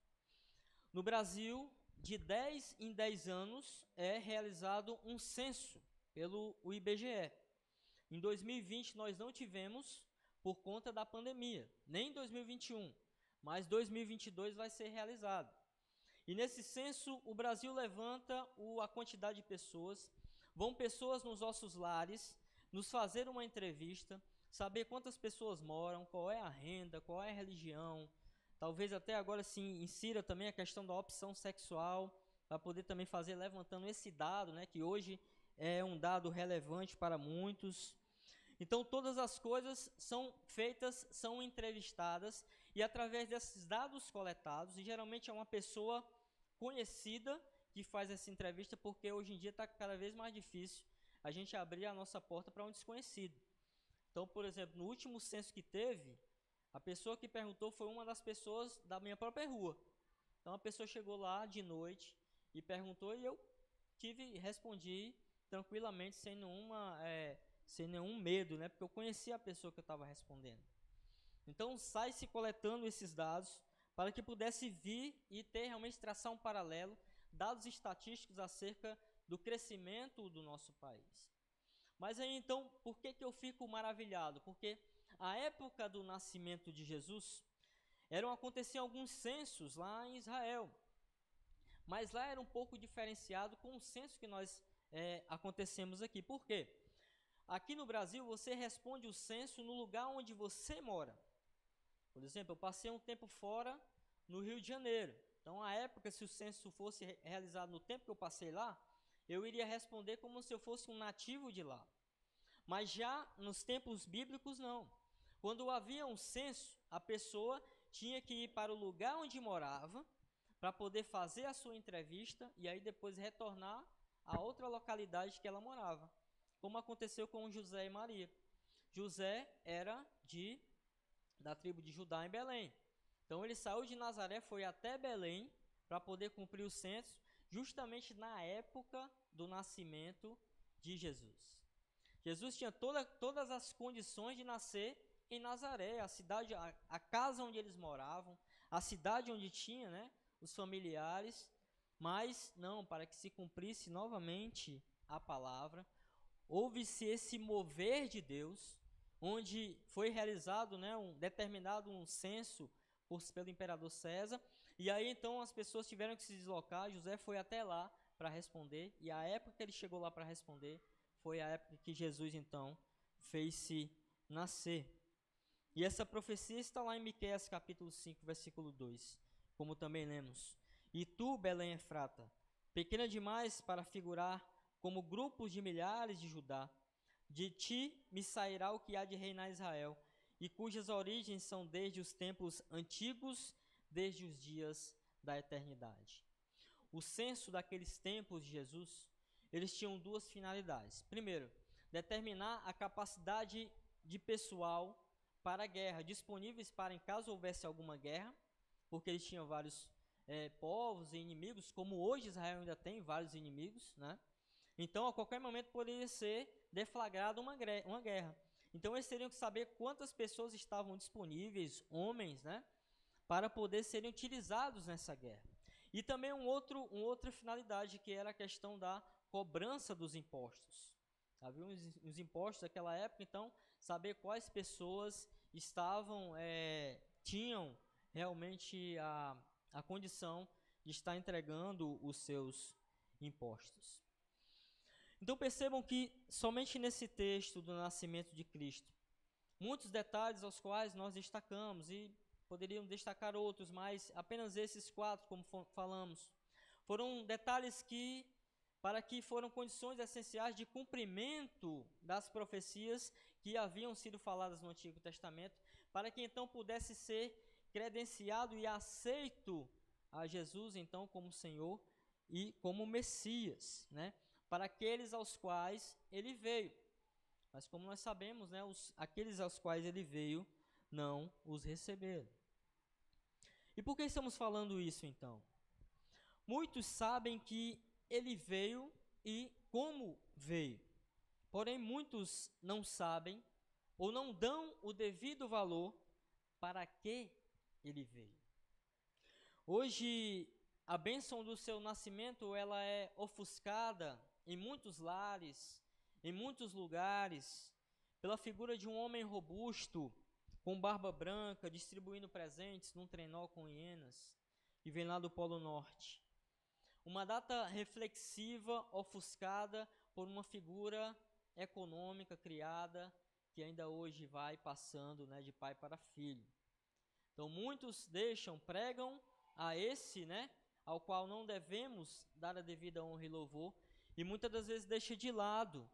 E: No Brasil, de 10 em 10 anos, é realizado um censo pelo IBGE. Em 2020, nós não tivemos por conta da pandemia, nem em 2021, mas 2022 vai ser realizado. E nesse censo, o Brasil levanta a quantidade de pessoas, vão pessoas nos nossos lares, nos fazer uma entrevista, saber quantas pessoas moram, qual é a renda, qual é a religião, talvez até agora se insira também a questão da opção sexual, para poder também fazer, levantando esse dado, né, que hoje é um dado relevante para muitos. Então, todas as coisas são feitas, são entrevistadas, e através desses dados coletados, e geralmente é uma pessoa conhecida que faz essa entrevista, porque hoje em dia está cada vez mais difícil a gente abrir a nossa porta para um desconhecido. Então, por exemplo, no último censo que teve, a pessoa que perguntou foi uma das pessoas da minha própria rua. Então, a pessoa chegou lá de noite e perguntou, e eu respondi tranquilamente, sem nenhum medo, né? Porque eu conhecia a pessoa que eu estava respondendo. Então, sai-se coletando esses dados para que pudesse vir e ter realmente traçar um paralelo, dados estatísticos acerca do crescimento do nosso país. Mas aí então, por que eu fico maravilhado? Porque a época do nascimento de Jesus, aconteciam alguns censos lá em Israel, mas lá era um pouco diferenciado com o censo que nós acontecemos aqui. Por quê? Aqui no Brasil, você responde o censo no lugar onde você mora. Por exemplo, eu passei um tempo fora no Rio de Janeiro. Então, à época, se o censo fosse realizado no tempo que eu passei lá, eu iria responder como se eu fosse um nativo de lá. Mas já nos tempos bíblicos, não. Quando havia um censo, a pessoa tinha que ir para o lugar onde morava para poder fazer a sua entrevista e aí depois retornar a outra localidade que ela morava, como aconteceu com José e Maria. José era da tribo de Judá em Belém. Então ele saiu de Nazaré, foi até Belém para poder cumprir o censo, justamente na época do nascimento de Jesus. Jesus tinha todas as condições de nascer em Nazaré, a cidade, a casa onde eles moravam, a cidade onde tinha, né, os familiares, mas não, para que se cumprisse novamente a palavra, houve-se esse mover de Deus, onde foi realizado, né, determinado um censo pelo imperador César, e aí então as pessoas tiveram que se deslocar. José foi até lá para responder, e a época que ele chegou lá para responder foi a época que Jesus então fez-se nascer. E essa profecia está lá em Miqueias capítulo 5, versículo 2, como também lemos: E tu, Belém Efrata, pequena demais para figurar como grupos de milhares de Judá, de ti me sairá o que há de reinar Israel, e cujas origens são desde os tempos antigos, desde os dias da eternidade. O censo daqueles tempos de Jesus, eles tinham duas finalidades. Primeiro, determinar a capacidade de pessoal para a guerra, disponíveis para em caso houvesse alguma guerra, porque eles tinham vários povos e inimigos, como hoje Israel ainda tem vários inimigos, né? Então, a qualquer momento poderia ser deflagrada uma guerra. Então, eles teriam que saber quantas pessoas estavam disponíveis, homens, né, para poder serem utilizados nessa guerra. E também uma outra finalidade, que era a questão da cobrança dos impostos. Havia os impostos daquela época, então, saber quais pessoas tinham realmente a condição de estar entregando os seus impostos. Então percebam que somente nesse texto do nascimento de Cristo, muitos detalhes aos quais nós destacamos, e poderíamos destacar outros, mas apenas esses 4, como falamos, foram detalhes para que foram condições essenciais de cumprimento das profecias que haviam sido faladas no Antigo Testamento, para que então pudesse ser credenciado e aceito a Jesus então como Senhor e como Messias, né? Para aqueles aos quais ele veio. Mas como nós sabemos, né, aqueles aos quais ele veio não os receberam. E por que estamos falando isso então? Muitos sabem que ele veio e como veio. Porém, muitos não sabem ou não dão o devido valor para que ele veio. Hoje, a bênção do seu nascimento, ela é ofuscada em muitos lares, em muitos lugares, pela figura de um homem robusto, com barba branca, distribuindo presentes num trenó com hienas, que vem lá do Polo Norte. Uma data reflexiva, ofuscada por uma figura econômica criada, que ainda hoje vai passando, né, de pai para filho. Então muitos pregam a esse, ao qual não devemos dar a devida honra e louvor, e muitas das vezes deixa de lado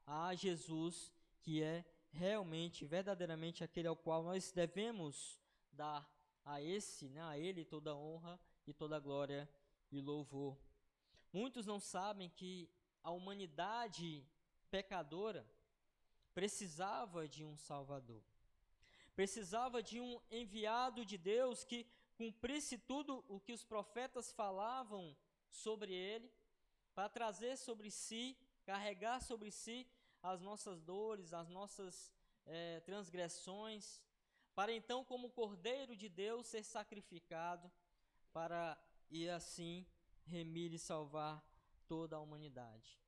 E: a Jesus, que é realmente, verdadeiramente aquele ao qual nós devemos dar a ele toda a honra e toda a glória e louvor. Muitos não sabem que a humanidade pecadora precisava de um Salvador. Precisava de um enviado de Deus que cumprisse tudo o que os profetas falavam sobre ele, para trazer sobre si, carregar sobre si as nossas dores, as nossas transgressões, para então, como Cordeiro de Deus, ser sacrificado, para e assim remir e salvar toda a humanidade.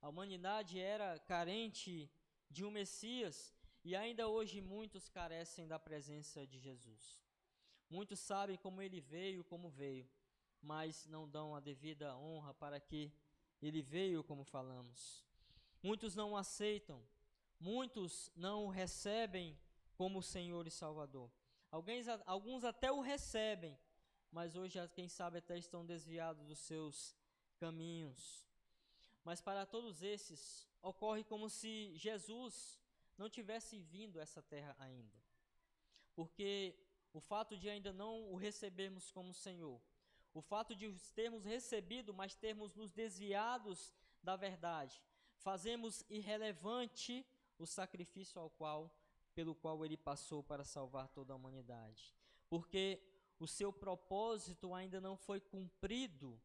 E: A humanidade era carente de um Messias, e ainda hoje muitos carecem da presença de Jesus. Muitos sabem como ele veio, como veio, mas não dão a devida honra para que ele veio, como falamos. Muitos não o aceitam, muitos não o recebem como Senhor e Salvador. Alguns até o recebem, mas hoje, quem sabe, até estão desviados dos seus caminhos. Mas para todos esses, ocorre como se Jesus não tivesse vindo a essa terra ainda. Porque o fato de ainda não o recebermos como Senhor, o fato de os termos recebido, mas termos nos desviados da verdade, fazemos irrelevante o sacrifício pelo qual ele passou para salvar toda a humanidade. Porque o seu propósito ainda não foi cumprido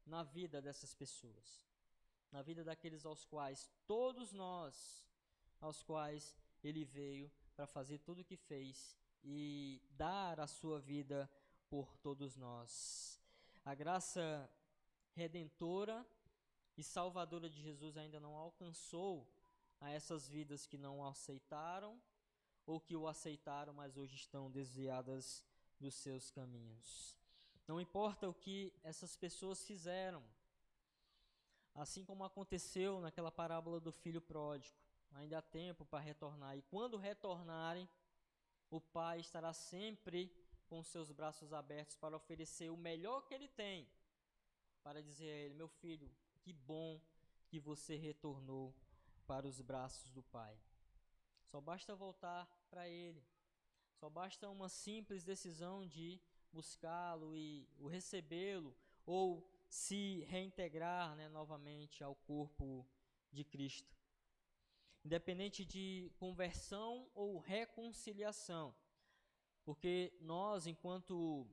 E: na vida dessas pessoas, na vida daqueles todos nós, aos quais ele veio para fazer tudo o que fez e dar a sua vida por todos nós. A graça redentora e salvadora de Jesus ainda não alcançou a essas vidas que não o aceitaram ou que o aceitaram, mas hoje estão desviadas dos seus caminhos. Não importa o que essas pessoas fizeram, assim como aconteceu naquela parábola do filho pródigo, ainda há tempo para retornar, e quando retornarem, o pai estará sempre com seus braços abertos para oferecer o melhor que ele tem, para dizer a ele: meu filho, que bom que você retornou para os braços do pai. Só basta voltar para ele, só basta uma simples decisão de buscá-lo e o recebê-lo, ou se reintegrar, novamente ao corpo de Cristo. Independente de conversão ou reconciliação, porque nós, enquanto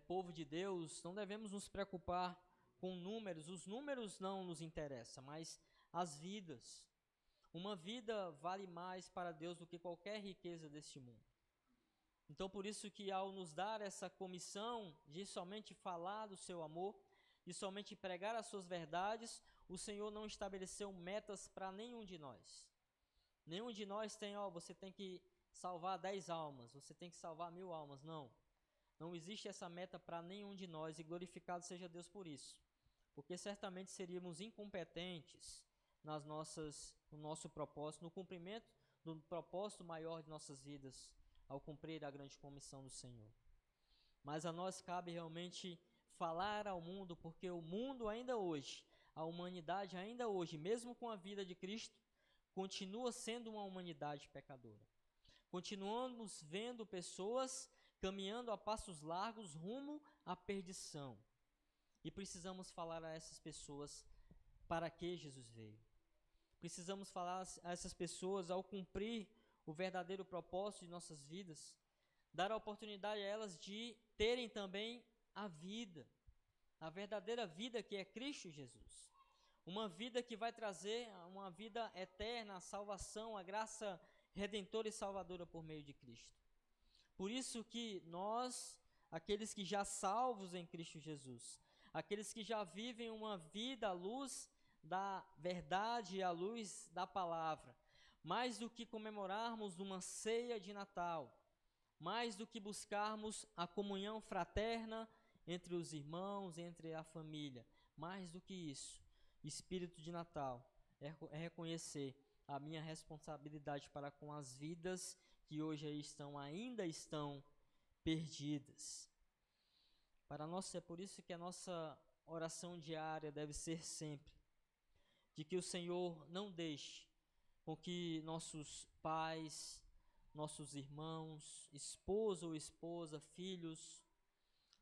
E: povo de Deus, não devemos nos preocupar com números. Os números não nos interessam, mas as vidas. Uma vida vale mais para Deus do que qualquer riqueza deste mundo. Então, por isso que ao nos dar essa comissão de somente falar do seu amor, de somente pregar as suas verdades, o Senhor não estabeleceu metas para nenhum de nós. Nenhum de nós tem, você tem que salvar 10 almas, você tem que salvar 1000 almas. Não. Não existe essa meta para nenhum de nós, e glorificado seja Deus por isso. Porque certamente seríamos incompetentes no nosso propósito, no cumprimento do propósito maior de nossas vidas, ao cumprir a grande comissão do Senhor. Mas a nós cabe realmente falar ao mundo, porque o mundo ainda hoje, a humanidade ainda hoje, mesmo com a vida de Cristo, continua sendo uma humanidade pecadora. Continuamos vendo pessoas caminhando a passos largos rumo à perdição. E precisamos falar a essas pessoas para que Jesus veio. Precisamos falar a essas pessoas ao cumprir o verdadeiro propósito de nossas vidas, dar a oportunidade a elas de terem também a vida, a verdadeira vida que é Cristo Jesus. Uma vida que vai trazer uma vida eterna, a salvação, a graça redentora e salvadora por meio de Cristo. Por isso que nós, aqueles que já salvos em Cristo Jesus, aqueles que já vivem uma vida à luz da verdade e à luz da palavra, mais do que comemorarmos uma ceia de Natal, mais do que buscarmos a comunhão fraterna entre os irmãos, entre a família, mais do que isso, espírito de Natal é reconhecer a minha responsabilidade para com as vidas que hoje ainda estão perdidas. Para nós é por isso que a nossa oração diária deve ser sempre de que o Senhor não deixe com que nossos pais, nossos irmãos, esposo ou esposa, filhos,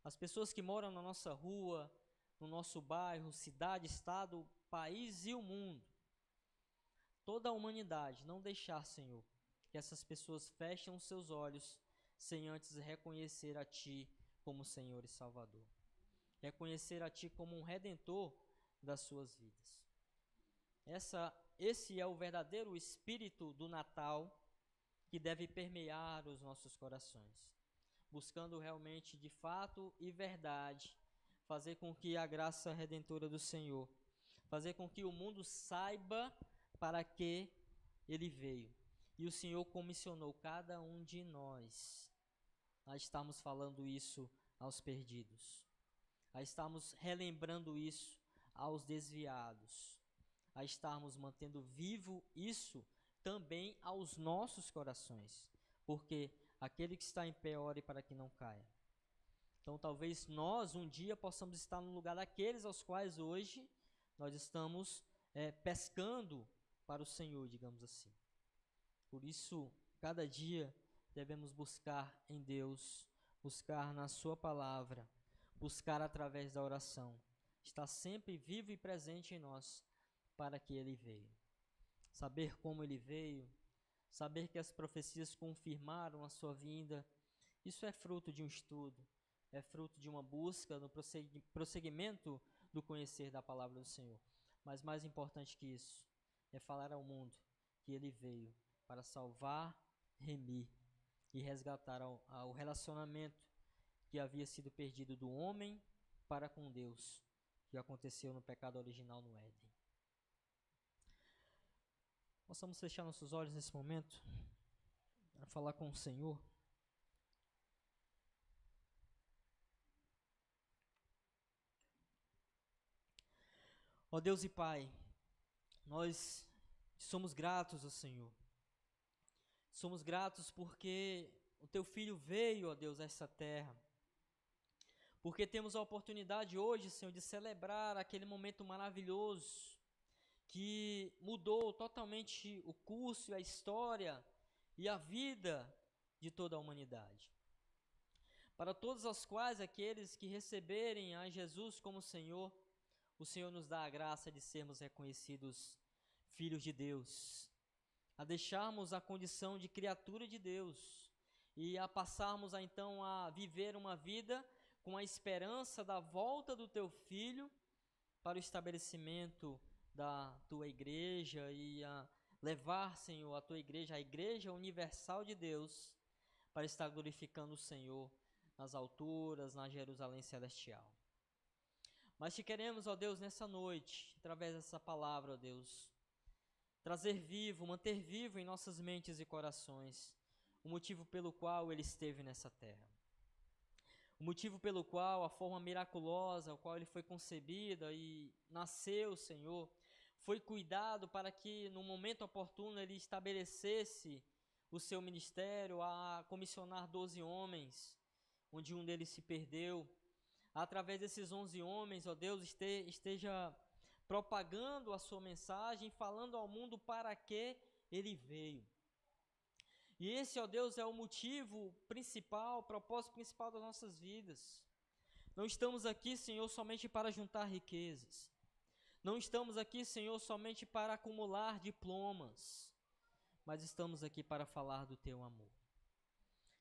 E: as pessoas que moram na nossa rua, no nosso bairro, cidade, estado, país e o mundo, toda a humanidade, não deixar, Senhor, que essas pessoas fechem os seus olhos sem antes reconhecer a Ti como Senhor e Salvador. Reconhecer a Ti como um Redentor das suas vidas. Esse é o verdadeiro espírito do Natal que deve permear os nossos corações, buscando realmente, de fato e verdade, fazer com que a graça redentora do Senhor, fazer com que o mundo saiba para que Ele veio. E o Senhor comissionou cada um de nós a estarmos falando isso aos perdidos, a estarmos relembrando isso aos desviados, a estarmos mantendo vivo isso também aos nossos corações, porque aquele que está em pé, ore para que não caia. Então talvez nós um dia possamos estar no lugar daqueles aos quais hoje nós estamos pescando para o Senhor, digamos assim. Por isso, cada dia devemos buscar em Deus, buscar na sua palavra, buscar através da oração, estar sempre vivo e presente em nós, para que Ele veio. Saber como Ele veio, saber que as profecias confirmaram a sua vinda, isso é fruto de um estudo, é fruto de uma busca no prosseguimento do conhecer da palavra do Senhor. Mas mais importante que isso, é falar ao mundo que Ele veio para salvar, remir e resgatar ao relacionamento que havia sido perdido do homem para com Deus, que aconteceu no pecado original no Éden. Possamos fechar nossos olhos nesse momento para falar com o Senhor. Ó Deus e Pai, nós somos gratos ao Senhor. Somos gratos porque o Teu Filho veio, ó Deus, a essa terra. Porque temos a oportunidade hoje, Senhor, de celebrar aquele momento maravilhoso que mudou totalmente o curso, a história e a vida de toda a humanidade. Para todos os quais aqueles que receberem a Jesus como Senhor, o Senhor nos dá a graça de sermos reconhecidos filhos de Deus, a deixarmos a condição de criatura de Deus e a passarmos então a viver uma vida com a esperança da volta do Teu Filho para o estabelecimento da Tua igreja e a levar, Senhor, a Tua igreja, a igreja universal de Deus, para estar glorificando o Senhor nas alturas, na Jerusalém celestial. Mas te queremos, ó Deus, nessa noite, através dessa palavra, ó Deus, trazer vivo, manter vivo em nossas mentes e corações o motivo pelo qual Ele esteve nessa terra. O motivo pelo qual, a forma miraculosa, a qual Ele foi concebida e nasceu, Senhor, foi cuidado para que no momento oportuno Ele estabelecesse o seu ministério a comissionar 12 homens, onde um deles se perdeu. Através desses 11 homens, ó Deus, esteja propagando a sua mensagem, falando ao mundo para que Ele veio. E esse, ó Deus, é o motivo principal, o propósito principal das nossas vidas. Não estamos aqui, Senhor, somente para juntar riquezas. Não estamos aqui, Senhor, somente para acumular diplomas. Mas estamos aqui para falar do Teu amor.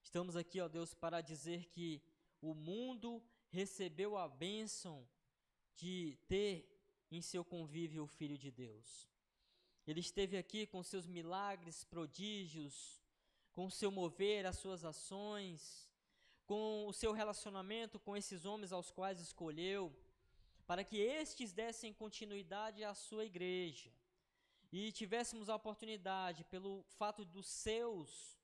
E: Estamos aqui, ó Deus, para dizer que o mundo recebeu a bênção de ter em seu convívio o Filho de Deus. Ele esteve aqui com seus milagres, prodígios, com o seu mover, as suas ações, com o seu relacionamento com esses homens aos quais escolheu, para que estes dessem continuidade à sua igreja e tivéssemos a oportunidade, pelo fato dos seus,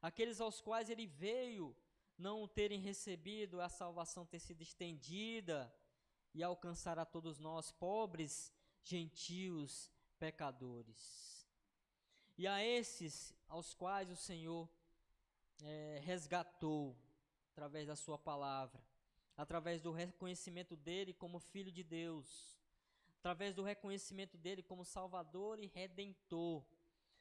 E: aqueles aos quais ele veio, não terem recebido a salvação ter sido estendida e alcançar a todos nós, pobres, gentios, pecadores. E a esses aos quais o Senhor resgatou através da sua palavra, através do reconhecimento dele como Filho de Deus, através do reconhecimento dele como Salvador e Redentor.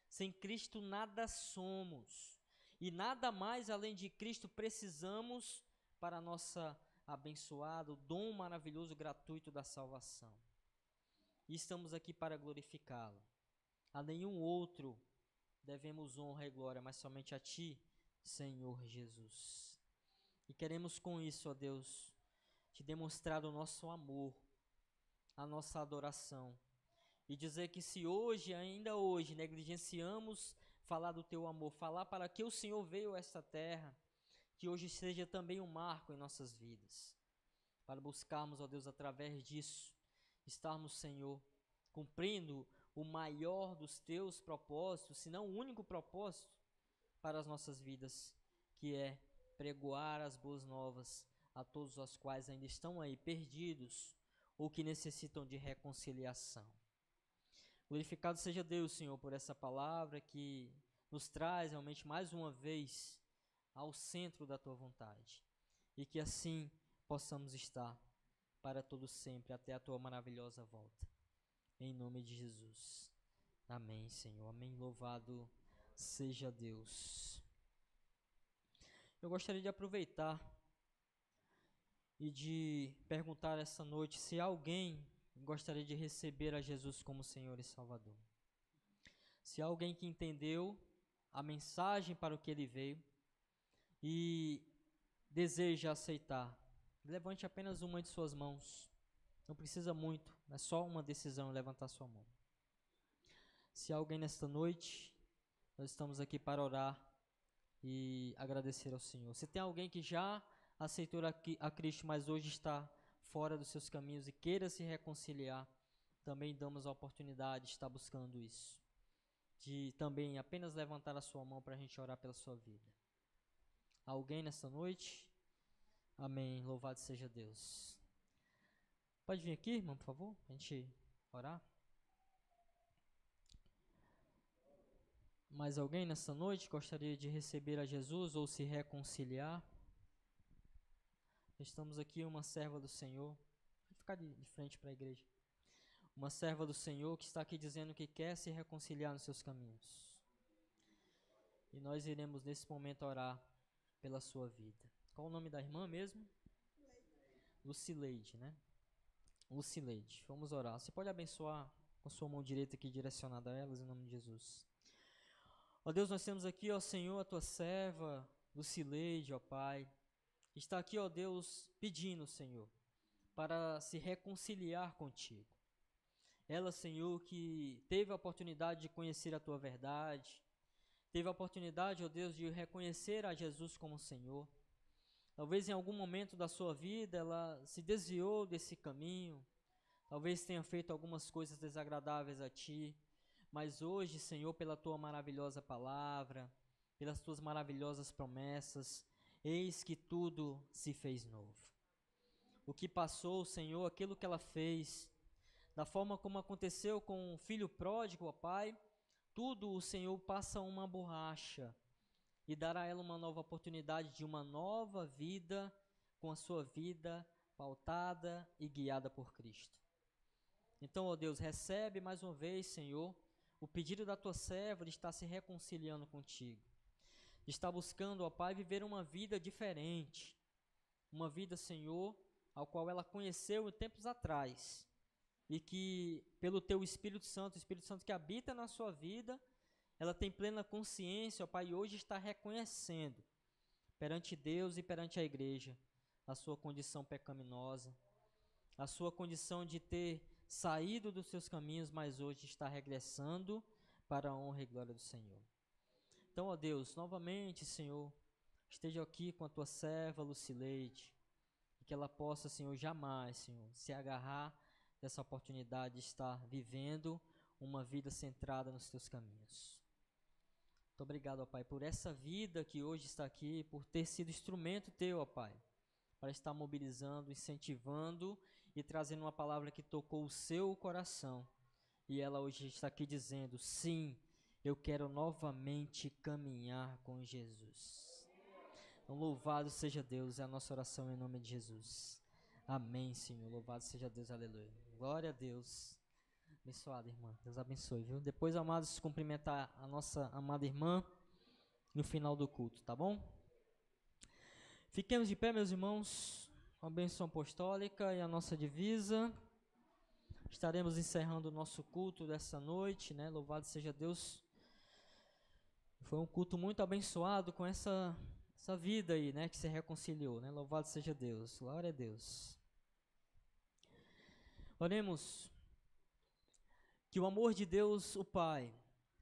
E: Sem Cristo nada somos, e nada mais além de Cristo precisamos para nossa abençoada, o dom maravilhoso gratuito da salvação. E estamos aqui para glorificá-lo. A nenhum outro devemos honra e glória, mas somente a Ti, Senhor Jesus. E queremos com isso, ó Deus, Te demonstrar o nosso amor, a nossa adoração, e dizer que se hoje, ainda hoje, negligenciamos falar do Teu amor, falar para que o Senhor veio a esta terra, que hoje seja também um marco em nossas vidas, para buscarmos, ó Deus, através disso, estarmos, Senhor, cumprindo o maior dos Teus propósitos, se não o único propósito para as nossas vidas, que é pregoar as boas novas a todos os quais ainda estão aí perdidos ou que necessitam de reconciliação. Glorificado seja Deus, Senhor, por essa palavra que nos traz realmente mais uma vez ao centro da Tua vontade, e que assim possamos estar para todo sempre, até a Tua maravilhosa volta. Em nome de Jesus. Amém, Senhor. Amém. Louvado seja Deus. Eu gostaria de aproveitar e de perguntar essa noite se alguém gostaria de receber a Jesus como Senhor e Salvador. Se há alguém que entendeu a mensagem para o que ele veio e deseja aceitar, levante apenas uma de suas mãos. Não precisa muito, é só uma decisão, levantar sua mão. Se há alguém nesta noite, nós estamos aqui para orar e agradecer ao Senhor. Se tem alguém que já aceitou a Cristo, mas hoje está fora dos seus caminhos e queira se reconciliar, também damos a oportunidade de estar buscando isso, de também apenas levantar a sua mão para a gente orar pela sua vida. Alguém nesta noite? Amém, louvado seja Deus. Pode vir aqui, irmão, por favor, para a gente orar. Mais alguém nesta noite gostaria de receber a Jesus ou se reconciliar? Estamos aqui, uma serva do Senhor. Pode ficar de frente para a igreja. Uma serva do Senhor que está aqui dizendo que quer se reconciliar nos seus caminhos. E nós iremos nesse momento orar pela sua vida. Qual o nome da irmã mesmo? Lucileide, né? Lucileide. Vamos orar. Você pode abençoar com a sua mão direita aqui direcionada a elas, em nome de Jesus. Ó Deus, nós temos aqui, ó Senhor, a tua serva, Lucileide, ó Pai. Está aqui, ó Deus, pedindo, Senhor, para se reconciliar contigo. Ela, Senhor, que teve a oportunidade de conhecer a tua verdade, teve a oportunidade, ó Deus, de reconhecer a Jesus como Senhor. Talvez em algum momento da sua vida ela se desviou desse caminho, talvez tenha feito algumas coisas desagradáveis a ti, mas hoje, Senhor, pela tua maravilhosa palavra, pelas tuas maravilhosas promessas, eis que tudo se fez novo. O que passou, Senhor, aquilo que ela fez, da forma como aconteceu com o filho pródigo, ó Pai, tudo o Senhor passa uma borracha e dará a ela uma nova oportunidade de uma nova vida, com a sua vida pautada e guiada por Cristo. Então, ó Deus, recebe mais uma vez, Senhor, o pedido da tua serva de estar se reconciliando contigo, de estar buscando, ó Pai, viver uma vida diferente, uma vida, Senhor, ao qual ela conheceu em tempos atrás, e que pelo teu Espírito Santo, o Espírito Santo que habita na sua vida, ela tem plena consciência, ó Pai, e hoje está reconhecendo perante Deus e perante a igreja, a sua condição pecaminosa, a sua condição de ter saído dos seus caminhos, mas hoje está regressando para a honra e glória do Senhor. Então, ó Deus, novamente, Senhor, esteja aqui com a tua serva Lucileide, e que ela possa, Senhor, jamais, Senhor, se agarrar dessa oportunidade de estar vivendo uma vida centrada nos teus caminhos. Muito obrigado, ó Pai, por essa vida que hoje está aqui, por ter sido instrumento teu, ó Pai, para estar mobilizando, incentivando e trazendo uma palavra que tocou o seu coração. E ela hoje está aqui dizendo, sim, eu quero novamente caminhar com Jesus. Então, louvado seja Deus, é a nossa oração em nome de Jesus. Amém, Senhor. Louvado seja Deus, aleluia. Glória a Deus. Abençoada, irmã. Deus abençoe, viu? Depois, amados, cumprimentar a nossa amada irmã no final do culto, tá bom? Fiquemos de pé, meus irmãos, com a bênção apostólica e a nossa divisa. Estaremos encerrando o nosso culto dessa noite, né? Louvado seja Deus. Foi um culto muito abençoado com essa vida aí, né? Que se reconciliou, né? Louvado seja Deus. Glória a Deus. Oremos. Que o amor de Deus, o Pai,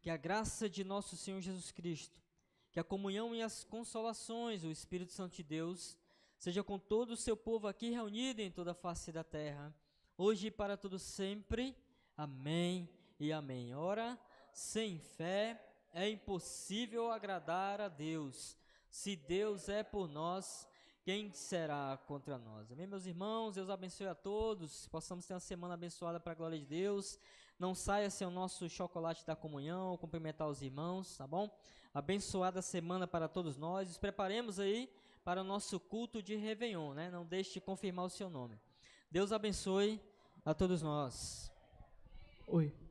E: que a graça de nosso Senhor Jesus Cristo, que a comunhão e as consolações do Espírito Santo de Deus, seja com todo o seu povo aqui reunido em toda a face da terra, hoje e para todo sempre. Amém e amém. Ora, sem fé é impossível agradar a Deus. Se Deus é por nós, quem será contra nós? Amém, meus irmãos? Deus abençoe a todos. Possamos ter uma semana abençoada para a glória de Deus. Não saia sem o nosso chocolate da comunhão, cumprimentar os irmãos, tá bom? Abençoada semana para todos nós. Nos preparemos aí para o nosso culto de Réveillon, né? Não deixe de confirmar o seu nome. Deus abençoe a todos nós.
C: Oi.